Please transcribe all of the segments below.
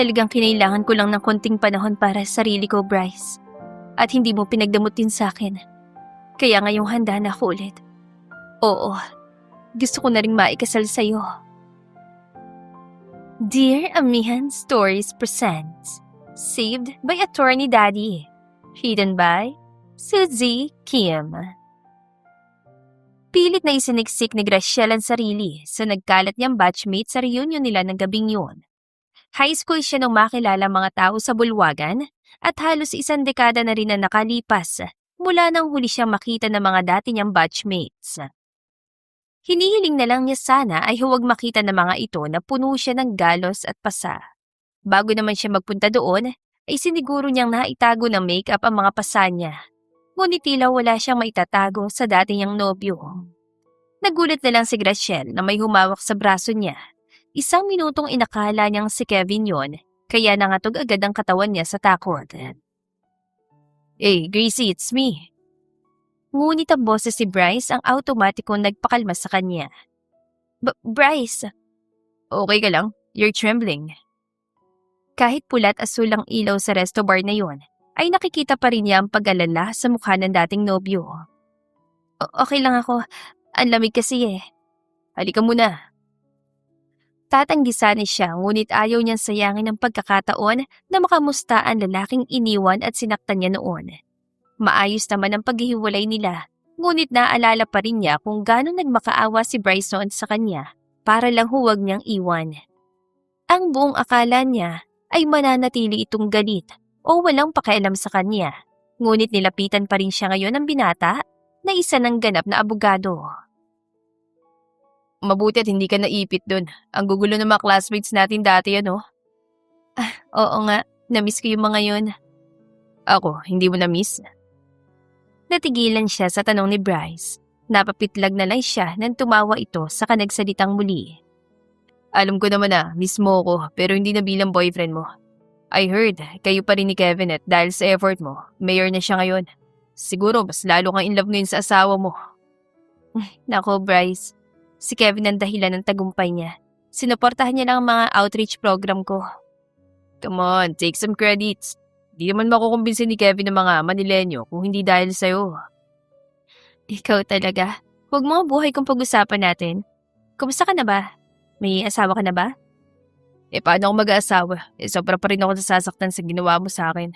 Talagang kinailangan ko lang ng konting panahon para sa sarili ko, Bryce. At hindi mo pinagdamot din sa akin. Kaya ngayong handa na ako ulit. Oo, gusto ko na ring maikasal sa'yo. Dear Amihan Stories presents Saved by Attorney Daddy. Written by Suzy Kim. Pilit na isiniksik ni Graciela ang sarili sa nagkalat niyang batchmate sa reunion nila ng gabing yun. High school siya nung makilala mga tao sa bulwagan at halos isang dekada na rin na nakalipas mula nang huli siyang makita ng mga dati niyang batchmates. Hinihiling na lang niya sana ay huwag makita ng mga ito na puno siya ng galos at pasa. Bago naman siya magpunta doon, ay siniguro niyang naitago ng makeup ang mga pasa niya. Ngunit tila wala siyang maitatago sa dati niyang nobyo. Nagulat na lang si Graciel na may humawak sa braso niya. Isang minutong inakala niyang si Kevin yon, kaya nangatog agad ang katawan niya sa takot. Hey, Gracie, it's me. Ngunit ang boses si Bryce ang automatikong nagpakalma sa kanya. Bryce! Okay ka lang? You're trembling. Kahit pulat asul ang ilaw sa resto bar na yon, ay nakikita pa rin niya ang pag-alala sa mukha ng dating nobyo. Okay lang ako. Ang lamig kasi eh. Halika muna. Tatanggisan siya ngunit ayaw niyang sayangin ang pagkakataon na makamusta ang lalaking iniwan at sinaktan niya noon. Maayos naman ang paghihiwalay nila, ngunit naalala pa rin niya kung gaano nagmakaawa si Bryce noon sa kanya para lang huwag niyang iwan. Ang buong akala niya ay mananatili itong galit o walang pakialam sa kanya, ngunit nilapitan pa rin siya ngayon ng binata na isa ng ganap na abogado. Mabuti at hindi ka naipit dun. Ang gugulo ng mga classmates natin dati ano? Oo nga, namiss ko yung mga yun. Ako, hindi mo namiss? Natigilan siya sa tanong ni Bryce. Napapitlag na lang siya nang tumawa ito sa kanagsalitang muli. Alam ko naman na, miss mo ko pero hindi na bilang boyfriend mo. I heard, kayo pa rin ni Kevin at dahil sa effort mo, mayor na siya ngayon. Siguro mas lalo kang in love ngayon sa asawa mo. Nako Bryce, si Kevin ang dahilan ng tagumpay niya. Sinuportahan niya lang ang mga outreach program ko. Come on, take some credits. Di naman makukumbinsin ni Kevin ng mga Manilenyo kung hindi dahil sa'yo. Ikaw talaga. Huwag mo ang buhay kung pag-usapan natin. Kumusta ka na ba? May asawa ka na ba? Paano ako mag-aasawa? Sobra pa rin ako nasasaktan sa ginawa mo sa akin.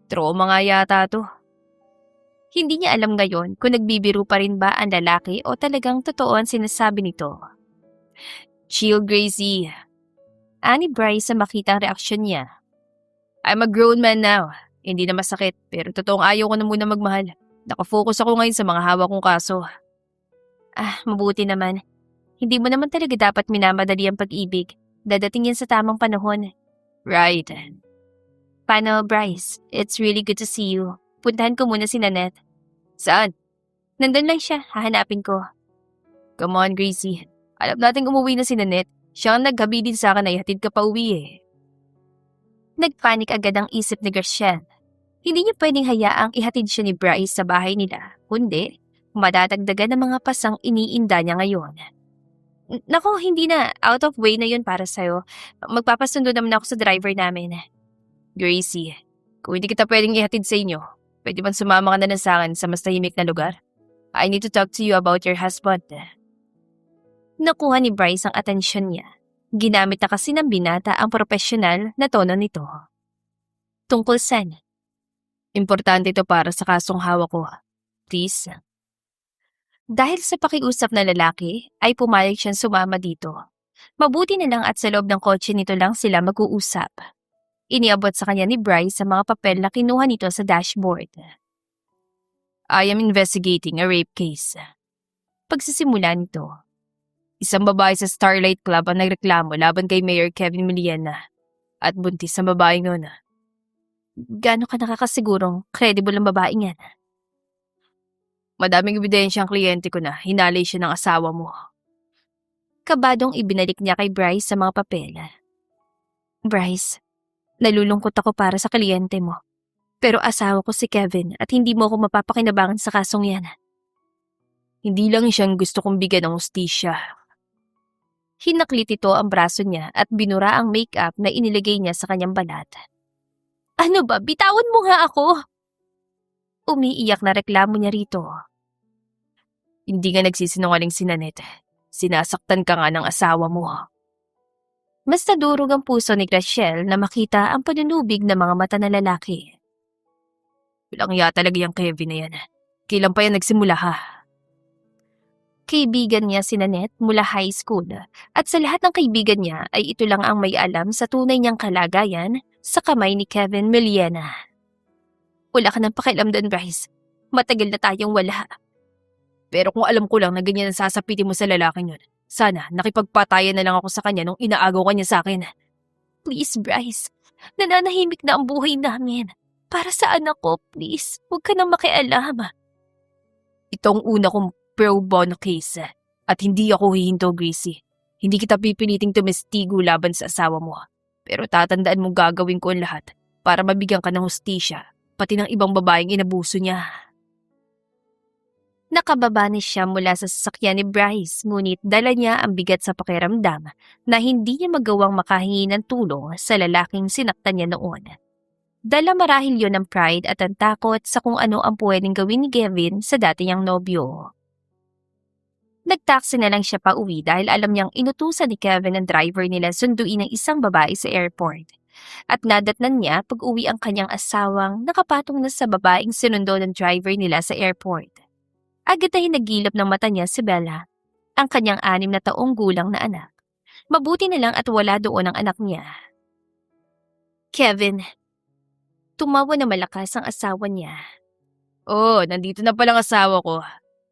Trauma nga yata to. Hindi niya alam ngayon kung nagbibiro pa rin ba ang lalaki o talagang totoo ang sinasabi nito. Chill, Gracie. Ani Bryce sa makita ang reaksyon niya. I'm a grown man now. Hindi na masakit pero totoong ayaw ko na muna magmahal. Nakafocus ako ngayon sa mga hawak kong kaso. Mabuti naman. Hindi mo naman talaga dapat minamadali ang pag-ibig. Dadating yan sa tamang panahon. Right. Paano, Bryce? It's really good to see you. Puntahan ko muna si Nanette. Saan? Nandun lang siya. Hahanapin ko. Come on, Gracie. Alam natin umuwi na si Nanette. Siya ang naghabi din sa akin na ihatid ka pa uwi eh. Nagpanik agad ang isip ni Graciel. Hindi niya pwedeng hayaang ihatid siya ni Bryce sa bahay nila. Kundi, madadagdagan ng mga pasang iniinda niya ngayon. Nako, hindi na. Out of way na yun para sa'yo. Magpapasundo naman ako sa driver namin. Gracie, kung hindi kita pwedeng ihatid sa inyo, pwede bang sumama ka na lang sa akin sa mas tahimik na lugar? I need to talk to you about your husband. Nakuha ni Bryce ang atensyon niya. Ginamit na kasi ng binata ang profesional na tono nito. Tungkol saan? Importante ito para sa kasong hawak ko. Please. Dahil sa pakiusap na lalaki, ay pumayag siyang sumama dito. Mabuti na lang at sa loob ng kotse nito lang sila mag-uusap. Iniabot sa kanya ni Bryce sa mga papel na kinuha nito sa dashboard. I am investigating a rape case. Pagsisimula nito, isang babae sa Starlight Club ang nagreklamo laban kay Mayor Kevin Miliana at buntis ang babaeng noon. Gaano ka nakakasigurong credible ang babaeng yan? Madaming ebidensya ang kliyente ko na hinalay siya ng asawa mo. Kabadong ibinalik niya kay Bryce sa mga papel. Bryce, nalulungkot ako para sa kliyente mo. Pero asawa ko si Kevin at hindi mo ako mapapakinabangan sa kasong yan. Hindi lang siyang gusto kong bigyan ng hustisya. Hinaklit ito ang braso niya at binura ang makeup na inilagay niya sa kanyang balat. Ano ba? Bitawan mo nga ako! Umiiyak na reklamo niya rito. Hindi nga nagsisinungaling si Nanette. Sinasaktan ka nga ng asawa mo. Mas nadurog ang puso ni Graciel na makita ang panunubig ng mga mata ng lalaki. Walang iya talaga yung Kevin na yan. Kailan pa yan nagsimula ha? Kaibigan niya si Nanette mula high school at sa lahat ng kaibigan niya ay ito lang ang may alam sa tunay niyang kalagayan sa kamay ni Kevin Millena. Wala ka nang pakialam doon, Bryce. Matagal na tayong wala. Pero kung alam ko lang na ganyan ang sasapitin mo sa lalaking yun, sana nakipagpatayan na lang ako sa kanya nung inaagaw ka niya sa akin. Please, Bryce. Nananahimik na ang buhay namin. Para sa anak ko, please. Huwag ka nang makialam. Itong una kong pro bono case at hindi ako hihinto, Gracie. Hindi kita pipiliting tumestigo laban sa asawa mo. Pero tatandaan mo gagawin ko ang lahat para mabigyan ka ng hustisya, pati ng ibang babaeng inabuso niya. Nakababa ni siya mula sa sasakyan ni Bryce, ngunit dala niya ang bigat sa pakiramdam na hindi niya magawang makahingi ng tulong sa lalaking sinaktan niya noon. Dala marahil yon ng pride at ang takot sa kung ano ang pwedeng gawin ni Kevin sa dati niyang nobyo. Nagtaksi na lang siya pa uwi dahil alam niyang inutusan ni Kevin ang driver nila sunduin ng isang babae sa airport. At nadatnan niya pag uwi ang kanyang asawang nakapatong na sa babaeng sinundo ng driver nila sa airport. Agad ay nagilap ng mata niya si Bella, ang kanyang 6 na taong gulang na anak. Mabuti na lang at wala doon ang anak niya. Kevin. Tumawa na malakas ang asawa niya. Oh, nandito na palang asawa ko.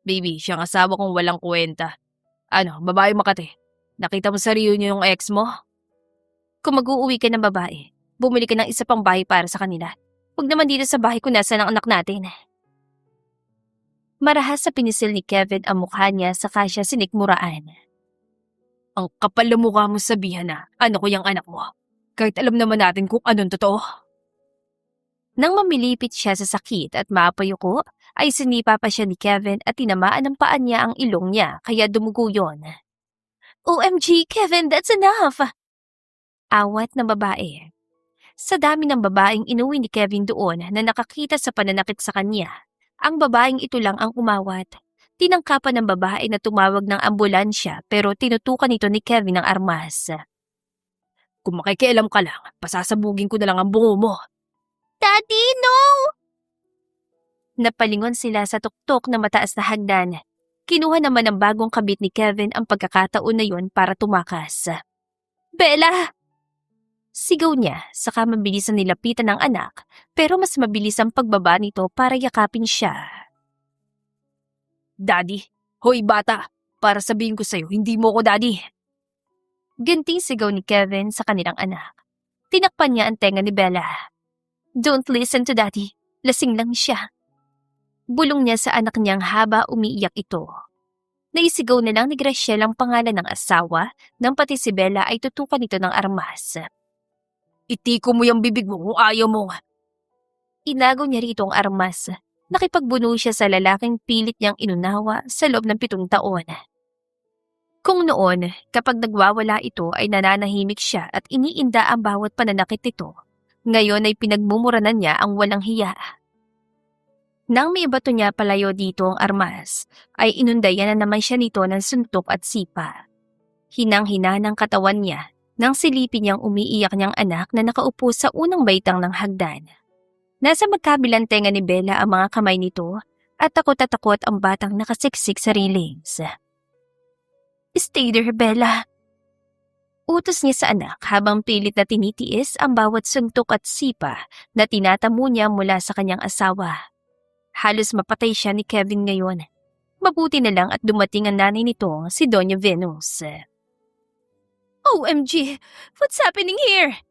Baby, siyang asawa kong walang kwenta. Ano, babae Makati? Nakita mo sa reunion yung ex mo? Kung mag-uuwi ka ng babae, bumili ka ng isa pang bahay para sa kanila. Huwag naman dito sa bahay kung nasaan ang anak natin. Marahas sa pinisil ni Kevin ang mukha niya saka siya sinikmuraan. Ang kapal ng mukha mo sabihan na ano ko yung anak mo. Kahit alam naman natin kung anong totoo. Nang mamilipit siya sa sakit at mapayuko, ay sinipa pa siya ni Kevin at tinamaan ng paan niya ang ilong niya kaya dumugo yon. OMG, Kevin, that's enough! Awat ng babae. Sa dami ng babaeng inuwi ni Kevin doon na nakakita sa pananakit sa kanya, ang babaeng ito lang ang umawat. Tinangkapan ng babae na tumawag ng ambulansya pero tinutukan ito ni Kevin ng armas. Kung makikialam ka lang, pasasabugin ko na lang ang bungo mo. Daddy, no! Napalingon sila sa tuktok na mataas na hagdan. Kinuha naman ng bagong kabit ni Kevin ang pagkakataon na yon para tumakas. Bella! Sigaw niya, saka mabilis na nilapitan ng anak, pero mas mabilis ang pagbaba nito para yakapin siya. Daddy, hoy bata, para sabihin ko sa'yo, hindi mo ko daddy. Ganting sigaw ni Kevin sa kanilang anak. Tinakpan niya ang tenga ni Bella. Don't listen to daddy, lasing lang siya. Bulong niya sa anak niyang haba umiiyak ito. Naisigaw na lang ni Graciel ang pangalan ng asawa nang pati si Bella ay tutukan ito ng armas. Itiko mo yung bibig mo kung ayaw mo. Inago niya rito ang armas. Nakipagbuno siya sa lalaking pilit niyang inunawa sa loob ng 7 taon. Kung noon, kapag nagwawala ito ay nananahimik siya at iniinda ang bawat pananakit nito, ngayon ay pinagmumuranan niya ang walang hiya. Nang may bato niya palayo dito ang armas, ay inundayan na naman siya nito ng suntok at sipa. Hinang-hina ng katawan niya nang silipin niyang umiiyak niyang anak na nakaupo sa unang baitang ng hagdan. Nasa magkabilang tenga ni Bella ang mga kamay nito at takot ang batang nakasiksik sa railings. Stay there, Bella. Utos niya sa anak habang pilit na tinitiis ang bawat suntok at sipa na tinatamo niya mula sa kanyang asawa. Halos mapatay siya ni Kevin ngayon. Mabuti na lang at dumating ang nanay nito, si Doña Venus. OMG! What's happening here?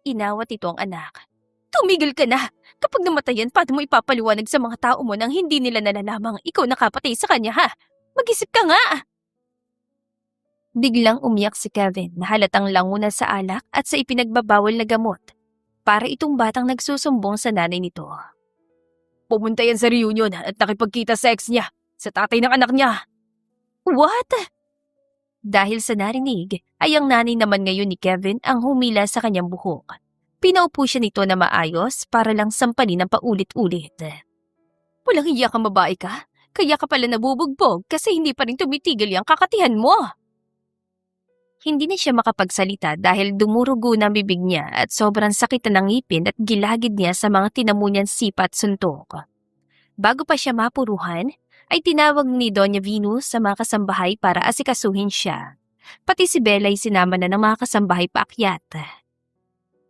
Inawat ito ang anak. Tumigil ka na! Kapag namatayan, paano mo ipapaliwanag sa mga tao mo nang hindi nila nalalamang ikaw nakapatay sa kanya, ha? Mag-isip ka nga! Biglang umiyak si Kevin na halatang languna sa alak at sa ipinagbabawal na gamot. Para itong batang nagsusumbong sa nanay nito. Pumunta yan sa reunion at nakipagkita sa ex niya, sa tatay ng anak niya. What? Dahil sa narinig, ay ang nanay naman ngayon ni Kevin ang humila sa kanyang buhok. Pinaupo siya nito na maayos para lang sampalin ng paulit-ulit. Walang hiya kang babae ka? Kaya ka pala nabubugbog kasi hindi pa rin tumitigil yung kakatihan mo. Hindi na siya makapagsalita dahil dumurugo na ang bibig niya at sobrang sakit na ng ngipin at gilagid niya sa mga tinamo niyang sipa at suntok. Bago pa siya mapuruhan, ay tinawag ni Doña Venus sa mga kasambahay para asikasuhin siya. Pati si Bella ay sinama na ng mga kasambahay paakyat.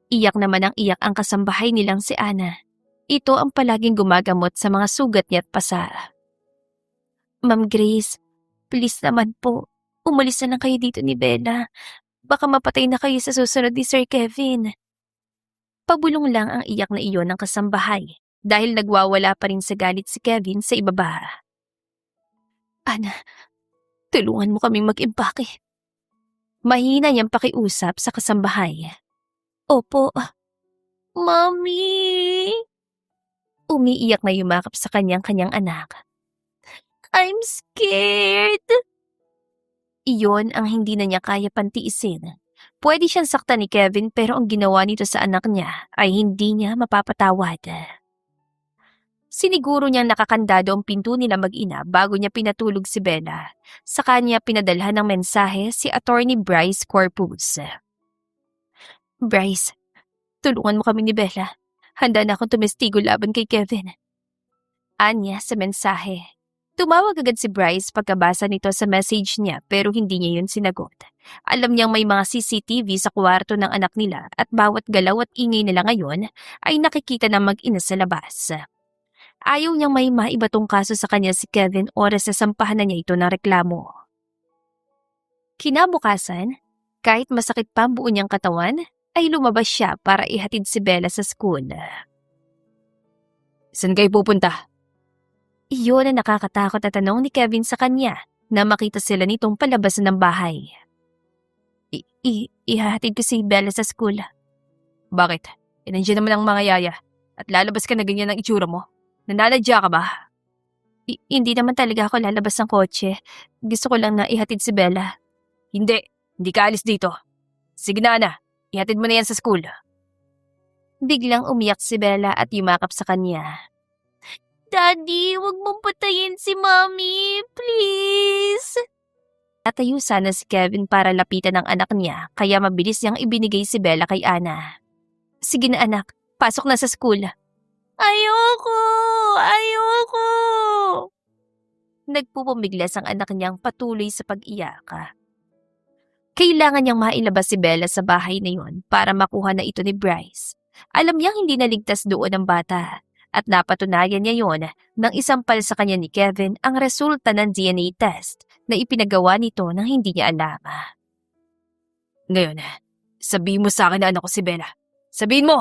Iyak naman ang iyak ang kasambahay nilang si Ana. Ito ang palaging gumagamot sa mga sugat niya at pasa. Ma'am Grace, please naman po, umalis na lang kayo dito ni Bella. Baka mapatay na kayo sa susunod ni Sir Kevin. Pabulong lang ang iyak na iyon ng kasambahay dahil nagwawala pa rin sa galit si Kevin sa ibaba. Ana, tulungan mo kaming mag-impake. Mahina niyang pakiusap sa kasambahay. Opo. Mommy! Umiiyak na yumakap sa kanyang anak. I'm scared! Iyon ang hindi na niya kaya pantiisin. Pwede siyang saktan ni Kevin pero ang ginawa nito sa anak niya ay hindi niya mapapatawad. Siniguro niyang nakakandado ang pinto nila mag-ina bago niya pinatulog si Bella. Sa kanya pinadalhan ng mensahe si Attorney Bryce Corpus. Bryce, tulungan mo kami ni Bella. Handa na akong tumestigo laban kay Kevin. Anya sa mensahe. Tumawag agad si Bryce pagkabasa nito sa message niya pero hindi niya yun sinagot. Alam niyang may mga CCTV sa kwarto ng anak nila at bawat galaw at ingay nila ngayon ay nakikita ng mag-ina sa labas. Ayaw niyang may maibatong kaso sa kanya si Kevin oras na sampahan na niya ito ng reklamo. Kinabukasan, kahit masakit pa ang buo niyang katawan, ay lumabas siya para ihatid si Bella sa school. Saan kayo pupunta? Iyon ang nakakatakot na tanong ni Kevin sa kanya na makita sila nitong palabas ng bahay. Ihahatid ko si Bella sa school. Bakit? Nandiyan naman ang mga yaya at lalabas ka na ganyan ng itsura mo. Nananadya ka ba? Hindi naman talaga ako lalabas ng kotse. Gusto ko lang na ihatid si Bella. Hindi ka alis dito. Sige na, Ana. Ihatid mo na yan sa school. Biglang umiyak si Bella at yumakap sa kanya. Daddy, wag mong patayin si Mommy, please. Natayo sana si Kevin para lapitan ang anak niya kaya mabilis niyang ibinigay si Bella kay Ana. Sige na anak, pasok na sa school. Ayoko! Nagpupumiglas ang anak niyang patuloy sa pag-iyak. Kailangan niyang mailabas si Bella sa bahay na yun para makuha na ito ni Bryce. Alam niyang hindi naligtas doon ang bata at napatunayan niya yon nang isampal sa kanya ni Kevin ang resulta ng DNA test na ipinagawa nito nang hindi niya alam. Ngayon, sabihin mo sa akin na anak ko si Bella. Sabihin mo!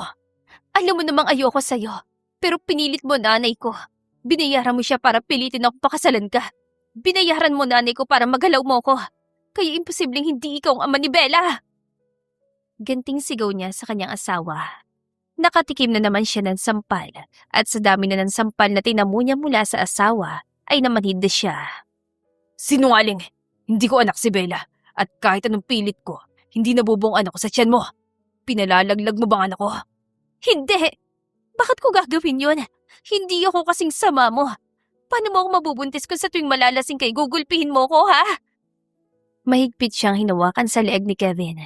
Alam mo namang ayoko sa'yo, pero pinilit mo nanay ko. Binayaran mo siya para pilitin ako pakasalan ka. Binayaran mo nanay ko para magalaw mo ko. Kaya imposibleng hindi ikaw ang ama ni Bella. Ganting sigaw niya sa kanyang asawa. Nakatikim na naman siya ng sampal at sa dami na ng sampal na tinamo niya mula sa asawa ay namanhid na siya. Sinungaling! Hindi ko anak si Bella at kahit anong pilit ko, hindi nabubuong anak ko sa tiyan mo. Pinalalaglag mo bang anak ko? Hindi! Bakit ko gagawin yun? Hindi ako kasing sama mo. Paano mo ako mabubuntis kung sa tuwing malalasing kay gugulpihin mo ko, ha? Mahigpit siyang hinawakan sa leeg ni Kevin.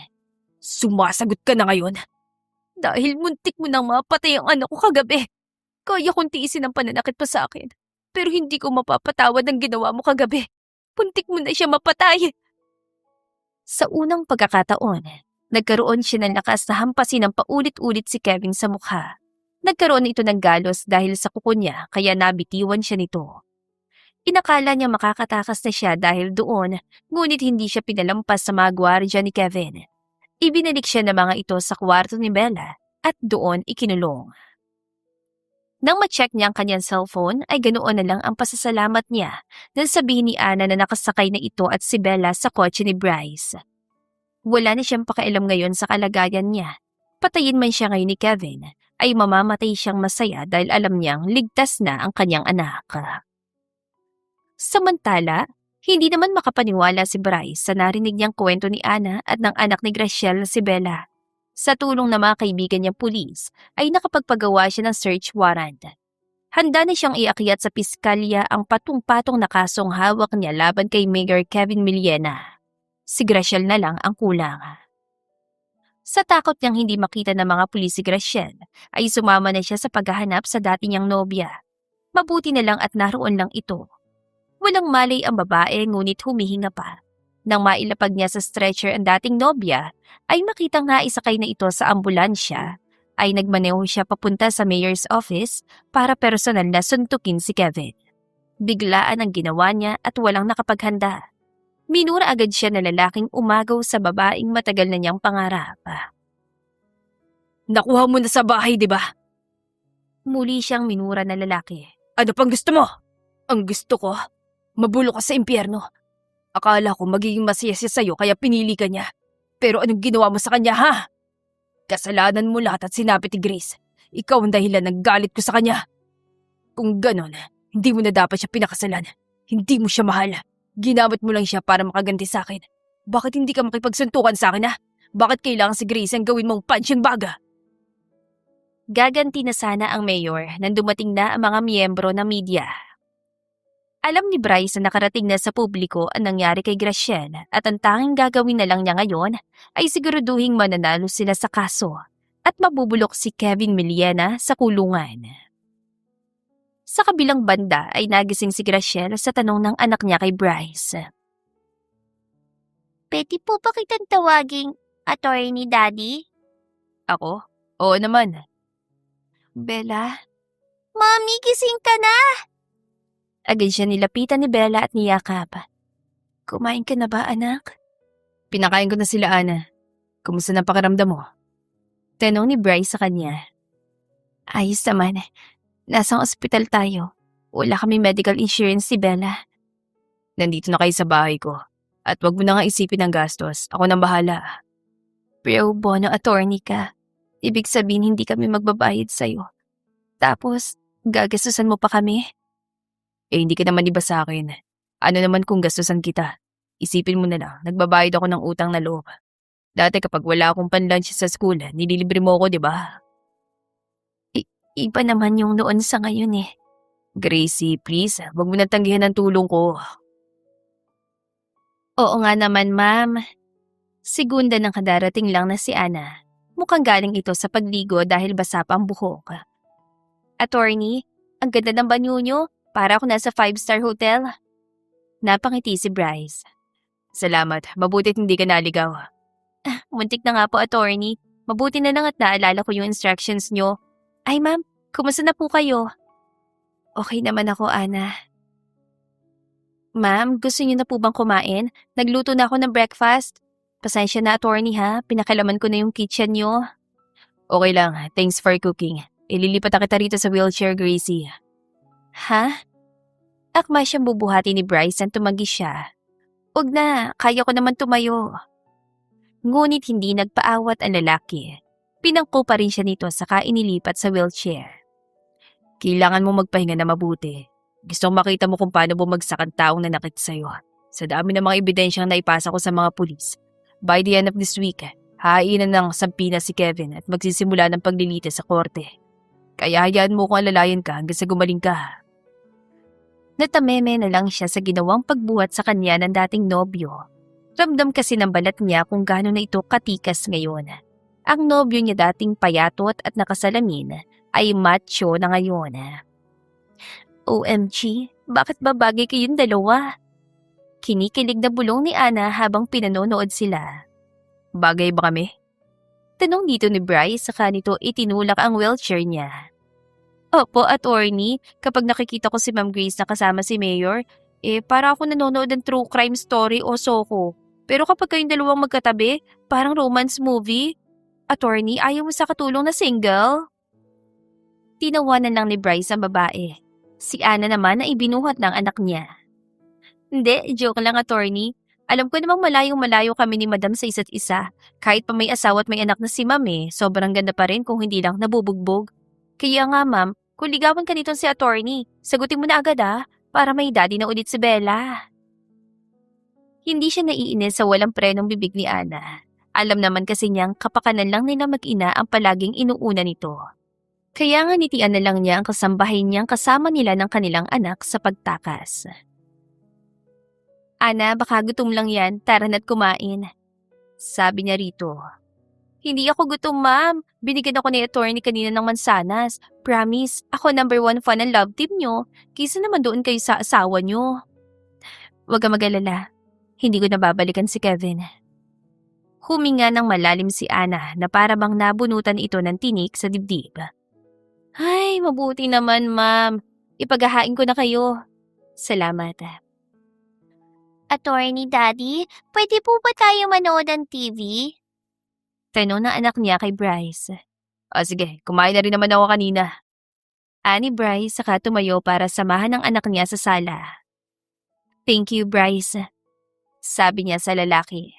Sumasagot ka na ngayon. Dahil muntik mo nang mapatay ang anak ko kagabi. Kaya kong tiisin ang pananakit pa sa akin. Pero hindi ko mapapatawad ang ginawa mo kagabi. Puntik mo na siya mapatay. Sa unang pagkakataon, nagkaroon siya ng lakas na hampasin ng paulit-ulit si Kevin sa mukha. Nagkaroon ito ng galos dahil sa kuko niya kaya nabitiwan siya nito. Inakala niya makakatakas na siya dahil doon, ngunit hindi siya pinalampas sa mga gwardya ni Kevin. Ibinalik siya ng mga ito sa kwarto ni Bella at doon ikinulong. Nang ma-check niya ang kanyang cellphone ay ganoon na lang ang pasasalamat niya nang sabihin ni Ana na nakasakay na ito at si Bella sa kotse ni Bryce. Wala na siyang pakialam ngayon sa kalagayan niya. Patayin man siya ngayon ni Kevin ay mamamatay siyang masaya dahil alam niyang ligtas na ang kanyang anak. Samantala, Hindi naman makapaniwala si Bryce sa narinig niyang kwento ni Ana at ng anak ni Graciel na si Bella. Sa tulong ng mga kaibigan niyang pulis, ay nakapagpagawa siya ng search warrant. Handa na siyang iakyat sa piskalya ang patong-patong na kasong hawak niya laban kay Mayor Kevin Millena. Si Graciel na lang ang kulang. Sa takot niyang hindi makita ng mga pulis si Graciel, ay sumama na siya sa paghahanap sa dati niyang nobya. Mabuti na lang at naroon lang ito. Walang malay ang babae ngunit humihinga pa. Nang mailapag niya sa stretcher ang dating nobya, ay makitang naisakay na ito sa ambulansya, ay nagmaneho siya papunta sa mayor's office para personal na suntukin si Kevin. Biglaan ang ginawa niya at walang nakapaghanda. Minura agad siya na lalaking umagaw sa babaeng matagal na niyang pangarap. Nakuha mo na sa bahay, di ba? Muli siyang minura na lalaki. Ano pang gusto mo? Ang gusto ko, mabulok ka sa impyerno. Akala ko magiging masaya siya sa'yo kaya pinili ka niya. Pero anong ginawa mo sa kanya, ha? Kasalanan mo lahat at sinapit ni Grace. Ikaw ang dahilan ng galit ko sa kanya. Kung ganon, hindi mo na dapat siya pinakasalan. Hindi mo siya mahal. Ginamit mo lang siya para makaganti sa akin. Bakit hindi ka makipagsuntukan sa akin, ha? Bakit kailangan si Grace ang gawin mong punching baga? Gaganti na sana ang mayor nang dumating na ang mga miyembro ng media. Alam ni Bryce na nakarating na sa publiko ang nangyari kay Graciel at ang tanging gagawin na lang niya ngayon ay siguraduhing mananalo sila sa kaso at mabubulok si Kevin Millena sa kulungan. Sa kabilang banda ay nagising si Graciel sa tanong ng anak niya kay Bryce. Pwede po ba kitang tawaging attorney, Daddy? Ako? Oo naman. Bella? Mami, gising ka na! Agad siya nilapitan ni Bella at niyakap. Kumain ka na ba, anak? Pinakain ko na sila, Ana. Kumusta na pakiramdam mo? Tanong ni Bryce sa kanya. Ayos naman. Nasang ospital tayo. Wala kami medical insurance si Bella. Nandito na kayo sa bahay ko. At wag mo na nga isipin ang gastos. Ako nang bahala. Pro bono attorney ka. Ibig sabihin hindi kami magbabayad sa'yo. Tapos, gagastusan mo pa kami? Hindi ka naman iba sa akin. Ano naman kung gastusan kita? Isipin mo na lang, nagbabayad ako ng utang na loob. Dati kapag wala akong panlunch sa school, nililibre mo ako, di ba? Iba naman yung noon sa ngayon eh. Gracie, please, wag mo nang tanggihan ang tulong ko. Oo nga naman, ma'am. Segunda ng kadarating lang na si Ana. Mukhang galing ito sa pagligo dahil basa pa ang buhok. Attorney, ang ganda ng banyo nyo. Para ako nasa 5-star hotel. Napangiti si Bryce. Salamat. Mabutit hindi ka naligaw. Muntik na nga po, attorney. Mabuti na lang at naalala ko yung instructions nyo. Ay ma'am, kumusta na po kayo? Okay naman ako, Ana. Ma'am, gusto niyo na po bang kumain? Nagluto na ako ng breakfast. Pasensya na, attorney ha. Pinakalaman ko na yung kitchen nyo. Okay lang. Thanks for cooking. Ililipat na kita rito sa wheelchair, Gracie. Ha? Akma siyang bubuhati ni Bryce nang tumanggi siya. Huwag na, kaya ko naman tumayo. Ngunit hindi nagpaawat ang lalaki. Pinangko pa rin siya nito saka inilipat sa wheelchair. Kailangan mo magpahinga na mabuti. Gusto kong makita mo kung paano bumagsak ang taong nanakit sa'yo. Sa dami ng mga ebidensyang naipasa ko sa mga pulis. By the end of this week, hainan ng sampina si Kevin at magsisimula ng paglilitis sa korte. Kaya hayaan mo kung alalayan ka hanggang sa gumaling ka. Natameme na lang siya sa ginawang pagbuhat sa kanya ng dating nobyo. Ramdam kasi ng balat niya kung gaano na ito katikas ngayon. Ang nobyo niya dating payatot at nakasalamin ay macho na ngayon. OMG, bakit ba bagay kayong dalawa? Kinikilig na bulong ni Ana habang pinanonood sila. Bagay ba kami? Tanong dito ni Bryce saka nito itinulak ang wheelchair niya. Opo, attorney. Kapag nakikita ko si Ma'am Grace na kasama si Mayor, para ako nanonood ng true crime story o soko. Pero kapag kayong dalawang magkatabi, parang romance movie. Attorney, ayaw mo sa katulong na single? Tinawanan lang ni Bryce ang babae. Si Ana naman na ibinuhat ng anak niya. Hindi, joke lang, attorney. Alam ko namang malayong-malayo kami ni Madam sa isa't isa. Kahit pa may asawa at may anak na si Ma'am sobrang ganda pa rin kung hindi lang nabubugbog. Kaya nga ma'am, kung ligawan ka nitong si attorney, sagutin mo na agad para may daddy na ulit si Bella. Hindi siya naiinis sa walang prenong bibig ni Ana. Alam naman kasi niyang kapakanan lang nila mag-ina ang palaging inuuna nito. Kaya nga nitian na lang niya ang kasambahay niyang kasama nila ng kanilang anak sa pagtakas. Ana, baka gutom lang yan, tara na't kumain. Sabi niya rito. Hindi ako gutom, ma'am. Binigyan ako ni attorney kanina ng mansanas. Promise, ako #1 fan ng love team niyo. Kaysa naman doon kayo sa asawa niyo. Huwag kang mag-alala. Hindi ko nababalikan si Kevin. Huminga ng malalim si Ana na para bang nabunutan ito ng tinik sa dibdib. Ay, mabuti naman, ma'am. Ipaghahain ko na kayo. Salamat. Attorney Daddy, pwede po ba tayo manood ng TV? Tanong ng anak niya kay Bryce. Sige, kumain na rin naman ako kanina. Ani Bryce saka tumayo para samahan ng anak niya sa sala. Thank you, Bryce. Sabi niya sa lalaki.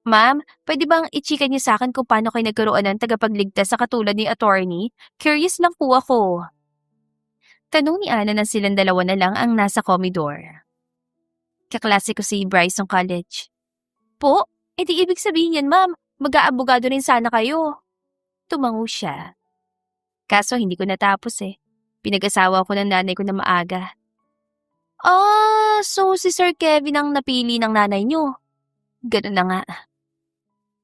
Ma'am, pwede bang i-chika niyo sa akin kung paano kayo nagkaroon ng tagapagligtas sa katulad ni attorney? Curious lang po ako. Tanong ni Ana na silang dalawa na lang ang nasa Commodore. Kaklase ko si Bryce ng college. Po? Di ibig sabihin yan, ma'am. Mag-aabogado rin sana kayo. Tumango siya. Kaso hindi ko natapos eh. Pinag-asawa ko ng nanay ko na maaga. So si Sir Kevin ang napili ng nanay niyo. Ganun na nga.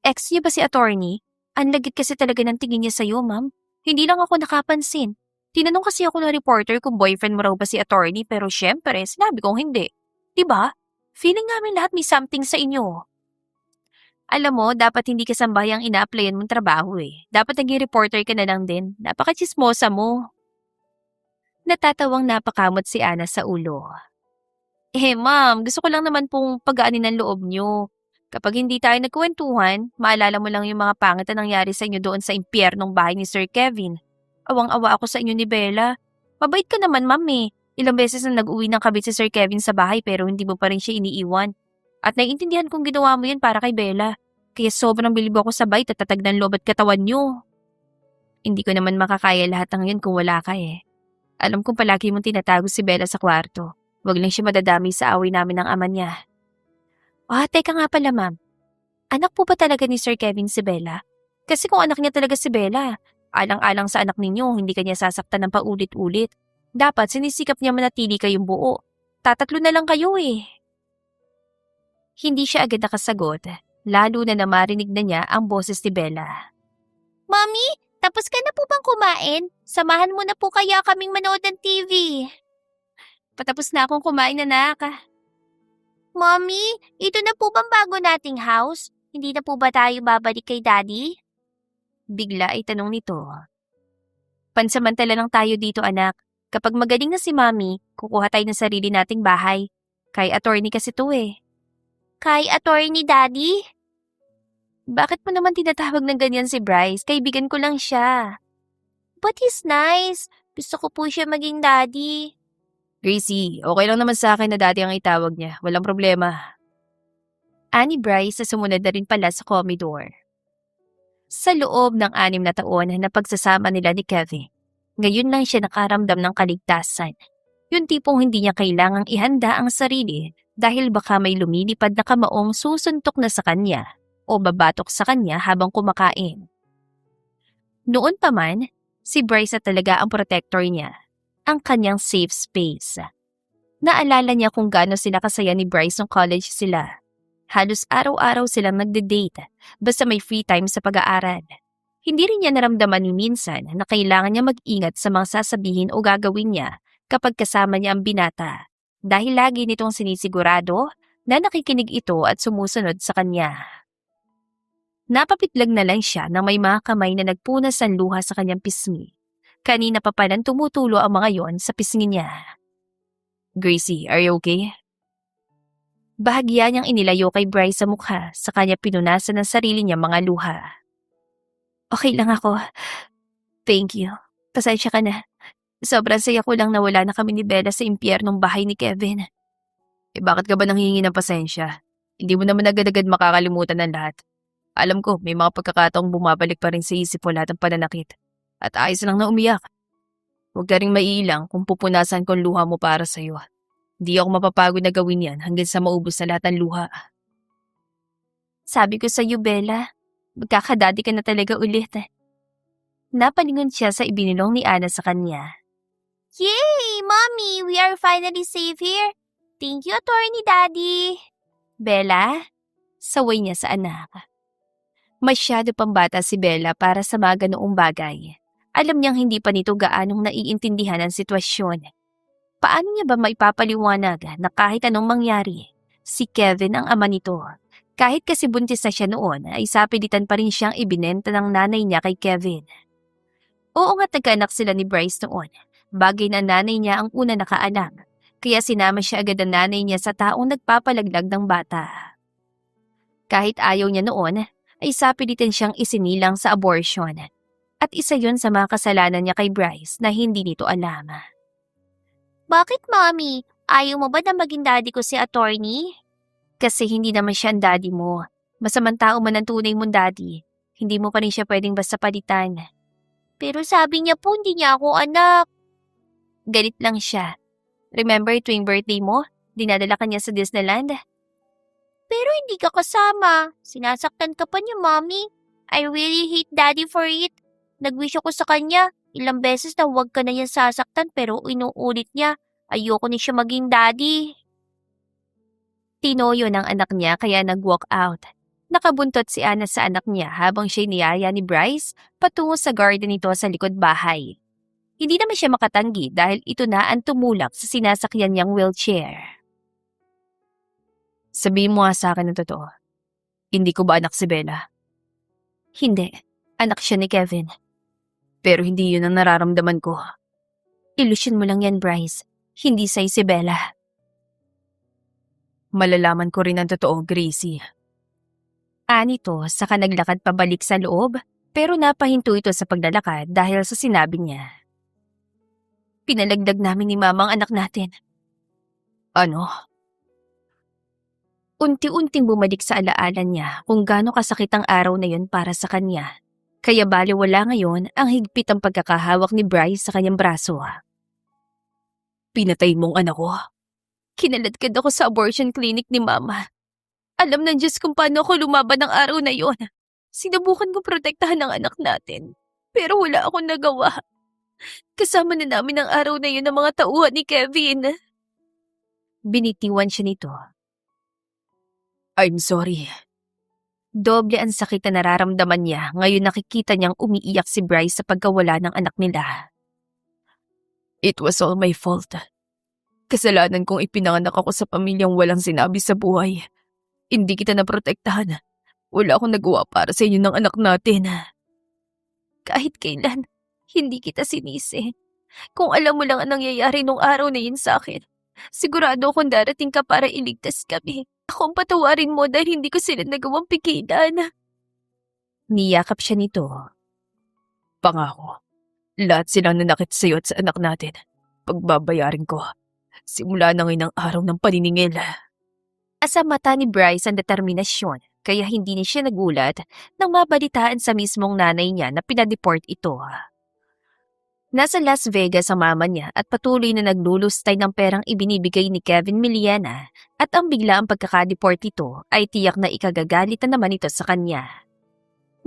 Ex niyo ba si attorney? Ang lagit kasi talaga ng tingin niya sa'yo, ma'am. Hindi lang ako nakapansin. Tinanong kasi ako ng reporter kung boyfriend mo raw ba si attorney pero syempre, sinabi kong hindi. Diba? Feeling namin lahat may something sa inyo. Alam mo, dapat hindi kasambay ang ina-applyan mong trabaho eh. Dapat naging reporter ka na lang din. Napaka-chismosa mo. Natatawang napakamot si Ana sa ulo. Ma'am, gusto ko lang naman pong pagaanin ng loob niyo. Kapag hindi tayo nagkwentuhan, maalala mo lang yung mga pangit na nangyari sa inyo doon sa impyernong bahay ni Sir Kevin. Awang-awa ako sa inyo ni Bella. Mabait ka naman, ma'am eh. Ilang beses na nag-uwi ng kabit si Sir Kevin sa bahay pero hindi mo pa rin siya iniiwan. At naiintindihan kong ginawa mo yan para kay Bella. Kaya sobrang bilib ako sa bait at tatag ng loob at katawan niyo. Hindi ko naman makakaya lahat ng yun kung wala ka eh. Alam kong palagi mong tinatago si Bella sa kwarto. Huwag lang siya madadami sa away namin ng ama niya. Teka nga pala ma'am. Anak po ba talaga ni Sir Kevin si Bella? Kasi kung anak niya talaga si Bella, alang-alang sa anak ninyo, hindi kanya sasaktan ng paulit-ulit. Dapat sinisikap niya manatili kayong buo. Tatatlo na lang kayo eh. Hindi siya agad nakasagot, lalo na marinig na niya ang boses ni Bella. Mami, tapos ka na po bang kumain? Samahan mo na po kaya kaming manood ng TV. Patapos na akong kumain, anak. Mami, ito na po bang bago nating house? Hindi na po ba tayo babalik kay Daddy? Bigla ay tanong nito. Pansamantala lang tayo dito, anak. Kapag magaling na si Mami, kukuha tayo ng sarili nating bahay. Kay attorney kasi to eh. Kay attorney, Daddy? Bakit mo naman tinatawag ng ganyan si Bryce? Kaibigan ko lang siya. But he's nice. Gusto ko po siya maging daddy. Gracie, okay lang naman sa akin na daddy ang itawag niya. Walang problema. Ani Bryce sa sumunod na rin pala sa Commodore. Sa loob ng 6 na taon na pagsasama nila ni Kevin, ngayon lang siya nakaramdam ng kaligtasan. Yung tipong hindi niya kailangang ihanda ang sarili dahil baka may lumilipad na kamaong susuntok na sa kanya o babatok sa kanya habang kumakain. Noon pa man, si Bryce na talaga ang protector niya, ang kanyang safe space. Naalala niya kung gaano sila kasaya ni Bryce nung college sila. Halos araw-araw silang nagde-date basta may free time sa pag-aaral. Hindi rin niya naramdaman ni minsan na kailangan niya mag-ingat sa mga sasabihin o gagawin niya kapag kasama niya ang binata dahil lagi nitong sinisigurado na nakikinig ito at sumusunod sa kanya. Napapitlag na lang siya nang may mga kamay na nagpunas ng luha sa kanyang pisngi. Kanina pa palang tumutulo ang mga yon sa pisngi niya. Gracie, are you okay? Bahagya niyang inilayo kay Bryce sa mukha sa kanya pinunasan ng sarili niya mga luha. Okay lang ako. Thank you. Pasensya ka na. Sobrang saya ko lang na wala na kami ni Bella sa impyernong bahay ni Kevin. Bakit ka ba nanghihingi ng pasensya? Hindi mo naman agad-agad makakalimutan ng lahat. Alam ko, may mga pagkakataong bumabalik pa rin sa isip mo lahat ng pananakit. At ayos lang na umiyak. Huwag ka ring maiilang kung pupunasan ko ang luha mo para sa'yo. Di ako mapapagod na gawin yan hanggang sa maubos na lahat ng luha. Sabi ko sa'yo, Bella, magkakadadi ka na talaga ulit. Napalingon siya sa ibinulong ni Ana sa kanya. Yay! Mommy, we are finally safe here. Thank you, Attorney Daddy. Bella, saway niya sa anak. Masyado pang bata si Bella para sa mga ganoong bagay. Alam niyang hindi pa nito gaanong naiintindihan ang sitwasyon. Paano niya ba maipapaliwanag na kahit anong mangyari, si Kevin ang ama nito? Kahit kasi buntis na siya noon, ay sapilitan pa rin siyang ibinenta ng nanay niya kay Kevin. Oo nga, nagkaanak sila ni Bryce noon. Bagay na nanay niya ang una nakaanak, kaya sinama siya agad ang nanay niya sa taong nagpapalaglag ng bata. Kahit ayaw niya noon, ay sapilitan siyang isinilang sa abortion. At isa yon sa mga kasalanan niya kay Bryce na hindi nito alam. Bakit, Mommy? Ayaw mo ba na maging daddy ko si attorney? Kasi hindi naman siya ang daddy mo. Masamang tao man ang tunay mong daddy. Hindi mo pa rin siya pwedeng basta palitan. Pero sabi niya po hindi niya ako anak. Galit lang siya. Remember tuwing birthday mo? Dinadala ka niya sa Disneyland? Pero hindi ka kasama. Sinasaktan ka pa niya, Mommy. I really hate Daddy for it. Nag-wish ako sa kanya. Ilang beses na huwag ka na yan sasaktan pero inuulit niya. Ayoko na siya maging daddy. Tinoyo ng anak niya kaya nag-walk out. Nakabuntot si Ana sa anak niya habang siya'y niyaya ni Bryce patungo sa garden nito sa likod bahay. Hindi naman siya makatanggi dahil ito na ang tumulak sa sinasakyan niyang wheelchair. Sabihin mo nga sa akin ang totoo. Hindi ko ba anak si Bella? Hindi. Anak siya ni Kevin. Pero hindi yun ang nararamdaman ko. Ilusyon mo lang yan, Bryce. Hindi sa'yo si Bella. Malalaman ko rin ang totoo, Gracie. Anito, saka naglakad pabalik sa loob, pero napahinto ito sa paglalakad dahil sa sinabi niya. Pinalagdag namin ni Mama ang anak natin. Ano? Unti-unting bumalik sa alaala niya kung gaano kasakit ang araw na yun para sa kanya. Kaya baliwala ngayon ang higpit ang pagkakahawak ni Bryce sa kanyang braso. Pinatay mong anak ko? Kinaladkad ako sa abortion clinic ni Mama. Alam ng Diyos kung paano ako lumaban ng araw na yon. Sinubukan ko protektahan ang anak natin. Pero wala akong nagawa. Kasama na namin ang araw na yun ng mga tauhan ni Kevin. Binitiwan siya nito. I'm sorry. Doble ang sakit na nararamdaman niya ngayon nakikita niyang umiiyak si Bryce sa pagkawala ng anak nila. It was all my fault. Kasalanan kong ipinanganak ako sa pamilyang walang sinabi sa buhay. Hindi kita naprotektahan. Wala akong nagawa para sa inyo ng anak natin. Kahit kailan, hindi kita sinisi. Kung alam mo lang ang nangyayari nung araw na yun sa akin, sigurado akong darating ka para iligtas kami. Akong patawarin mo dahil hindi ko sila nagawang pigilan. Niyakap siya nito. Pangako, lahat silang nanakit sa'yo at sa anak natin. Pagbabayarin ko. Simula na ngayon ang araw ng paniningil. Asa mata ni Bryce ang determinasyon, kaya hindi niya siya nagulat nang mabalitaan sa mismong nanay niya na pinadeport ito. Nasa Las Vegas ang mama niya at patuloy na naglulustay ng perang ibinibigay ni Kevin Miliana at ang biglaang pagkakadeport ito ay tiyak na ikagagalit na naman ito sa kanya.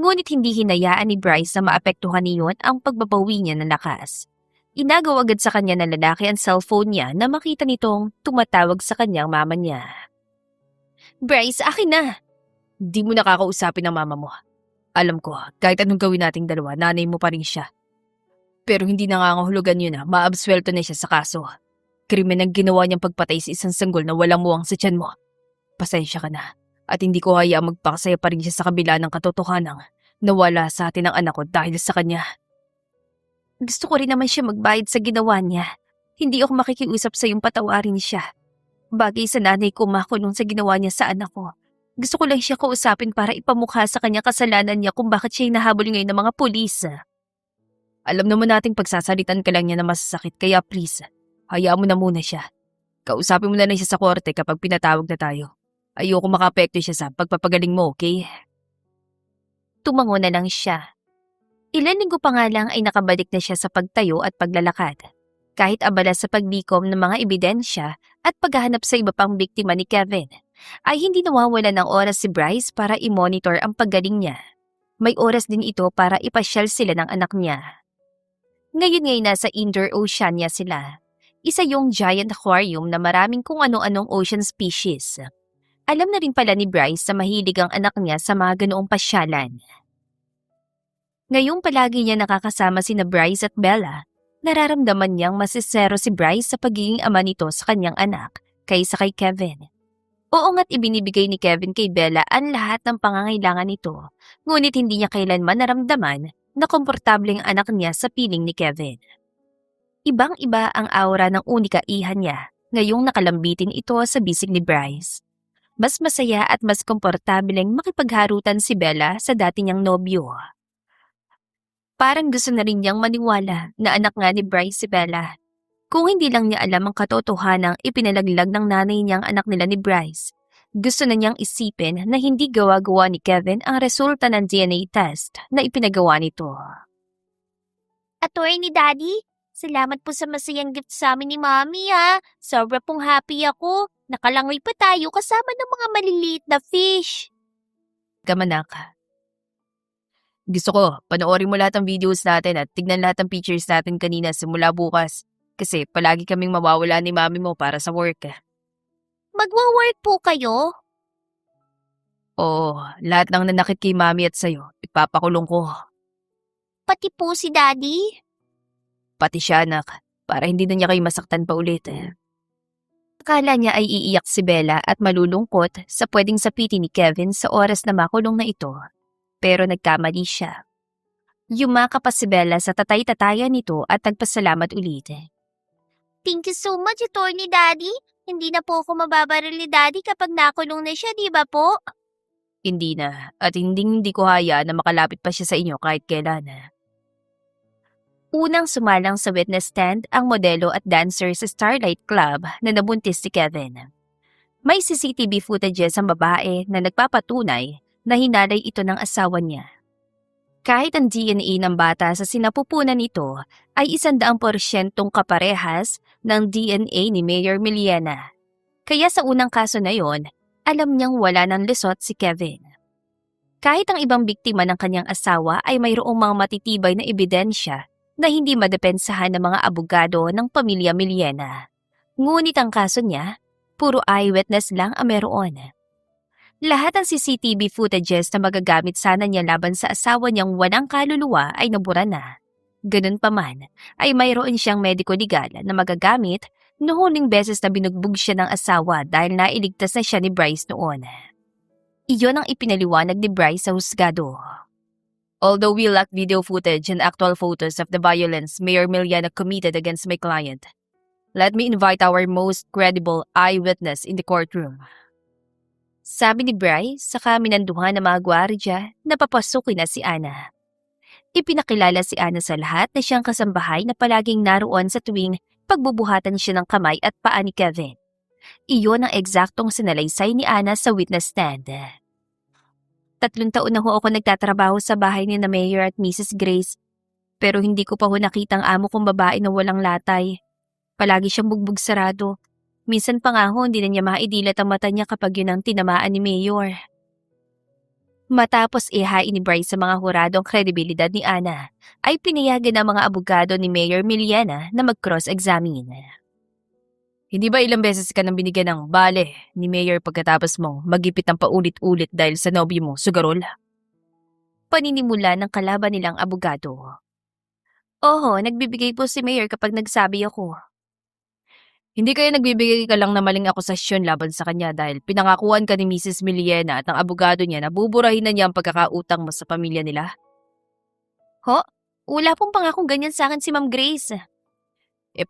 Ngunit hindi hinayaan ni Bryce na maapektuhan niyon ang pagbabawi niya ng lakas. Inagaw agad sa kanya ng lalaki ang cellphone niya na makita nitong tumatawag sa kanyang mama niya. Bryce, akin na! Di mo nakakausapin ang mama mo. Alam ko, kahit anong gawin nating dalawa, nanay mo pa rin siya. Pero hindi nangangahulugan yun maabswelto na siya sa kaso. Krimen ang ginawa niyang pagpatay sa isang sanggol na walang muwang sa tiyan mo. Pasensya ka na. At hindi ko hayaang magpakasaya pa rin siya sa kabila ng katotohanan na wala sa atin ang anak ko dahil sa kanya. Gusto ko rin naman siya magbayad sa ginawa niya. Hindi ako makikiusap sa iyong patawarin siya. Bagay sa nanay ko makulong sa ginawa niya sa anak ko. Gusto ko lang siya kausapin para ipamukha sa kanya kasalanan niya kung bakit siya hinahabol ngayon ng mga pulis. Alam naman nating pagsasalitan ka lang niya na masasakit kaya please, hayaan mo na muna siya. Kausapin mo na lang siya sa korte kapag pinatawag na tayo. Ayoko makaapekto siya sa pagpapagaling mo, okay? Tumango na lang siya. Ilan linggo pa nga lang ay nakabalik na siya sa pagtayo at paglalakad. Kahit abala sa paglikom ng mga ebidensya at paghahanap sa iba pang biktima ni Kevin, ay hindi nawawala ng oras si Bryce para i-monitor ang paggaling niya. May oras din ito para ipasyal sila ng anak niya. Ngayon ngay nasa Indoor Oceania sila. Isa yung giant aquarium na maraming kung ano-anong ocean species. Alam na rin pala ni Bryce na mahilig ang anak niya sa mga ganoong pasyalan. Ngayong palagi niya nakakasama sina Bryce at Bella, nararamdaman niyang masisero si Bryce sa pagiging ama nito sa kanyang anak kaysa kay Kevin. Oo nga't ibinibigay ni Kevin kay Bella ang lahat ng pangangailangan nito, ngunit hindi niya kailanman naramdaman na komportableng anak niya sa piling ni Kevin. Ibang-iba ang aura ng unika-ihan niya ngayong nakalambitin ito sa bisig ni Bryce. Mas masaya at mas komportableng makipagharutan si Bella sa dati niyang nobyo. Parang gusto na rin niyang maniwala na anak nga ni Bryce si Bella. Kung hindi lang niya alam ang katotohanang ipinalaglag ng nanay niyang anak nila ni Bryce, gusto na niyang isipin na hindi gawa-gawa ni Kevin ang resulta ng DNA test na ipinagawa nito. Attorney Daddy, salamat po sa masayang gift sa amin ni Mami ha. Sobra pong happy ako. Nakalangoy pa tayo kasama ng mga maliliit na fish. Gamanak. Gusto ko, panoorin mo lahat ng videos natin at tignan lahat ng pictures natin kanina simula bukas. Kasi palagi kaming mawawala ni mami mo para sa work. Magwa-work po kayo? Oo, lahat ng nanakit kay mami at sayo, ipapakulong ko. Pati po si Daddy? Pati siya anak, para hindi na niya kayo masaktan pa ulit. Akala niya ay iiyak si Bella at malulungkot sa pwedeng sapitin ni Kevin sa oras na makulong na ito. Pero nagkamali siya. Yumaka pa si Bella sa tatay-tatayan nito at nagpasalamat ulit. Thank you so much, Attorney Daddy. Hindi na po ako mababaril ni Daddy kapag nakulong na siya, di ba po? Hindi na, at hindi ko haya na makalapit pa siya sa inyo kahit kailan. Unang sumalang sa witness stand ang modelo at dancer sa Starlight Club na nabuntis si Kevin. May CCTV footages ang babae na nagpapatunay na hinalay ito ng asawa niya. Kahit ang DNA ng bata sa sinapupunan nito ay 100% kaparehas ng DNA ni Mayor Miliana. Kaya sa unang kaso na yon, alam niyang wala ng lusot si Kevin. Kahit ang ibang biktima ng kanyang asawa ay mayroong mga matitibay na ebidensya na hindi madepensahan ng mga abogado ng pamilya Miliana. Ngunit ang kaso niya, puro eyewitness lang ang meron. Lahat ng CCTV footages na magagamit sana niya laban sa asawa niyang walang kaluluwa ay nabura na. Ganun pa man, ay mayroon siyang mediko-legal na magagamit noong huling beses na binugbog siya ng asawa dahil nailigtas na siya ni Bryce noon. Iyon ang ipinaliwanag ni Bryce sa husgado. Although we lack video footage and actual photos of the violence Mayor Miliana committed against my client, let me invite our most credible eyewitness in the courtroom. Sabi ni Bryce sa kaminanduhan ng mga gwardya na papasukin na si Ana. Ipinakilala si Ana sa lahat na siyang kasambahay na palaging naroon sa tuwing pagbubuhatan siya ng kamay at paa ni Kevin. Iyon ang eksaktong sinalaysay ni Ana sa witness stand. 3 taon na ho ako nagtatrabaho sa bahay ni na Mayor at Mrs. Grace, pero hindi ko pa ho nakitang amo kong babae na walang latay. Palagi siyang bugbog sarado. Minsan pa nga ho, hindi na niya maidilat ang mata niya kapag yun ang tinamaan ni Mayor. Matapos ihain ni Bryce sa mga huradong kredibilidad ni Ana, ay pinayagan ng mga abogado ni Mayor Miliana na mag-cross-examine. Hindi ba ilang beses ka nang binigyan ng bale ni Mayor pagkatapos mong magipit ng paulit-ulit dahil sa nobyo mo, Sugarol? Paninimula ng kalaban nilang abogado. Oo, nagbibigay po si Mayor kapag nagsabi ako. Hindi kaya nagbibigay ka lang na maling akusasyon laban sa kanya dahil pinangakuan ka ni Mrs. Miliana at ang abogado niya na buburahin na niya ang pagkakautang mo sa pamilya nila? Ho? Wala pong pangakong ganyan sa akin si Ma'am Grace.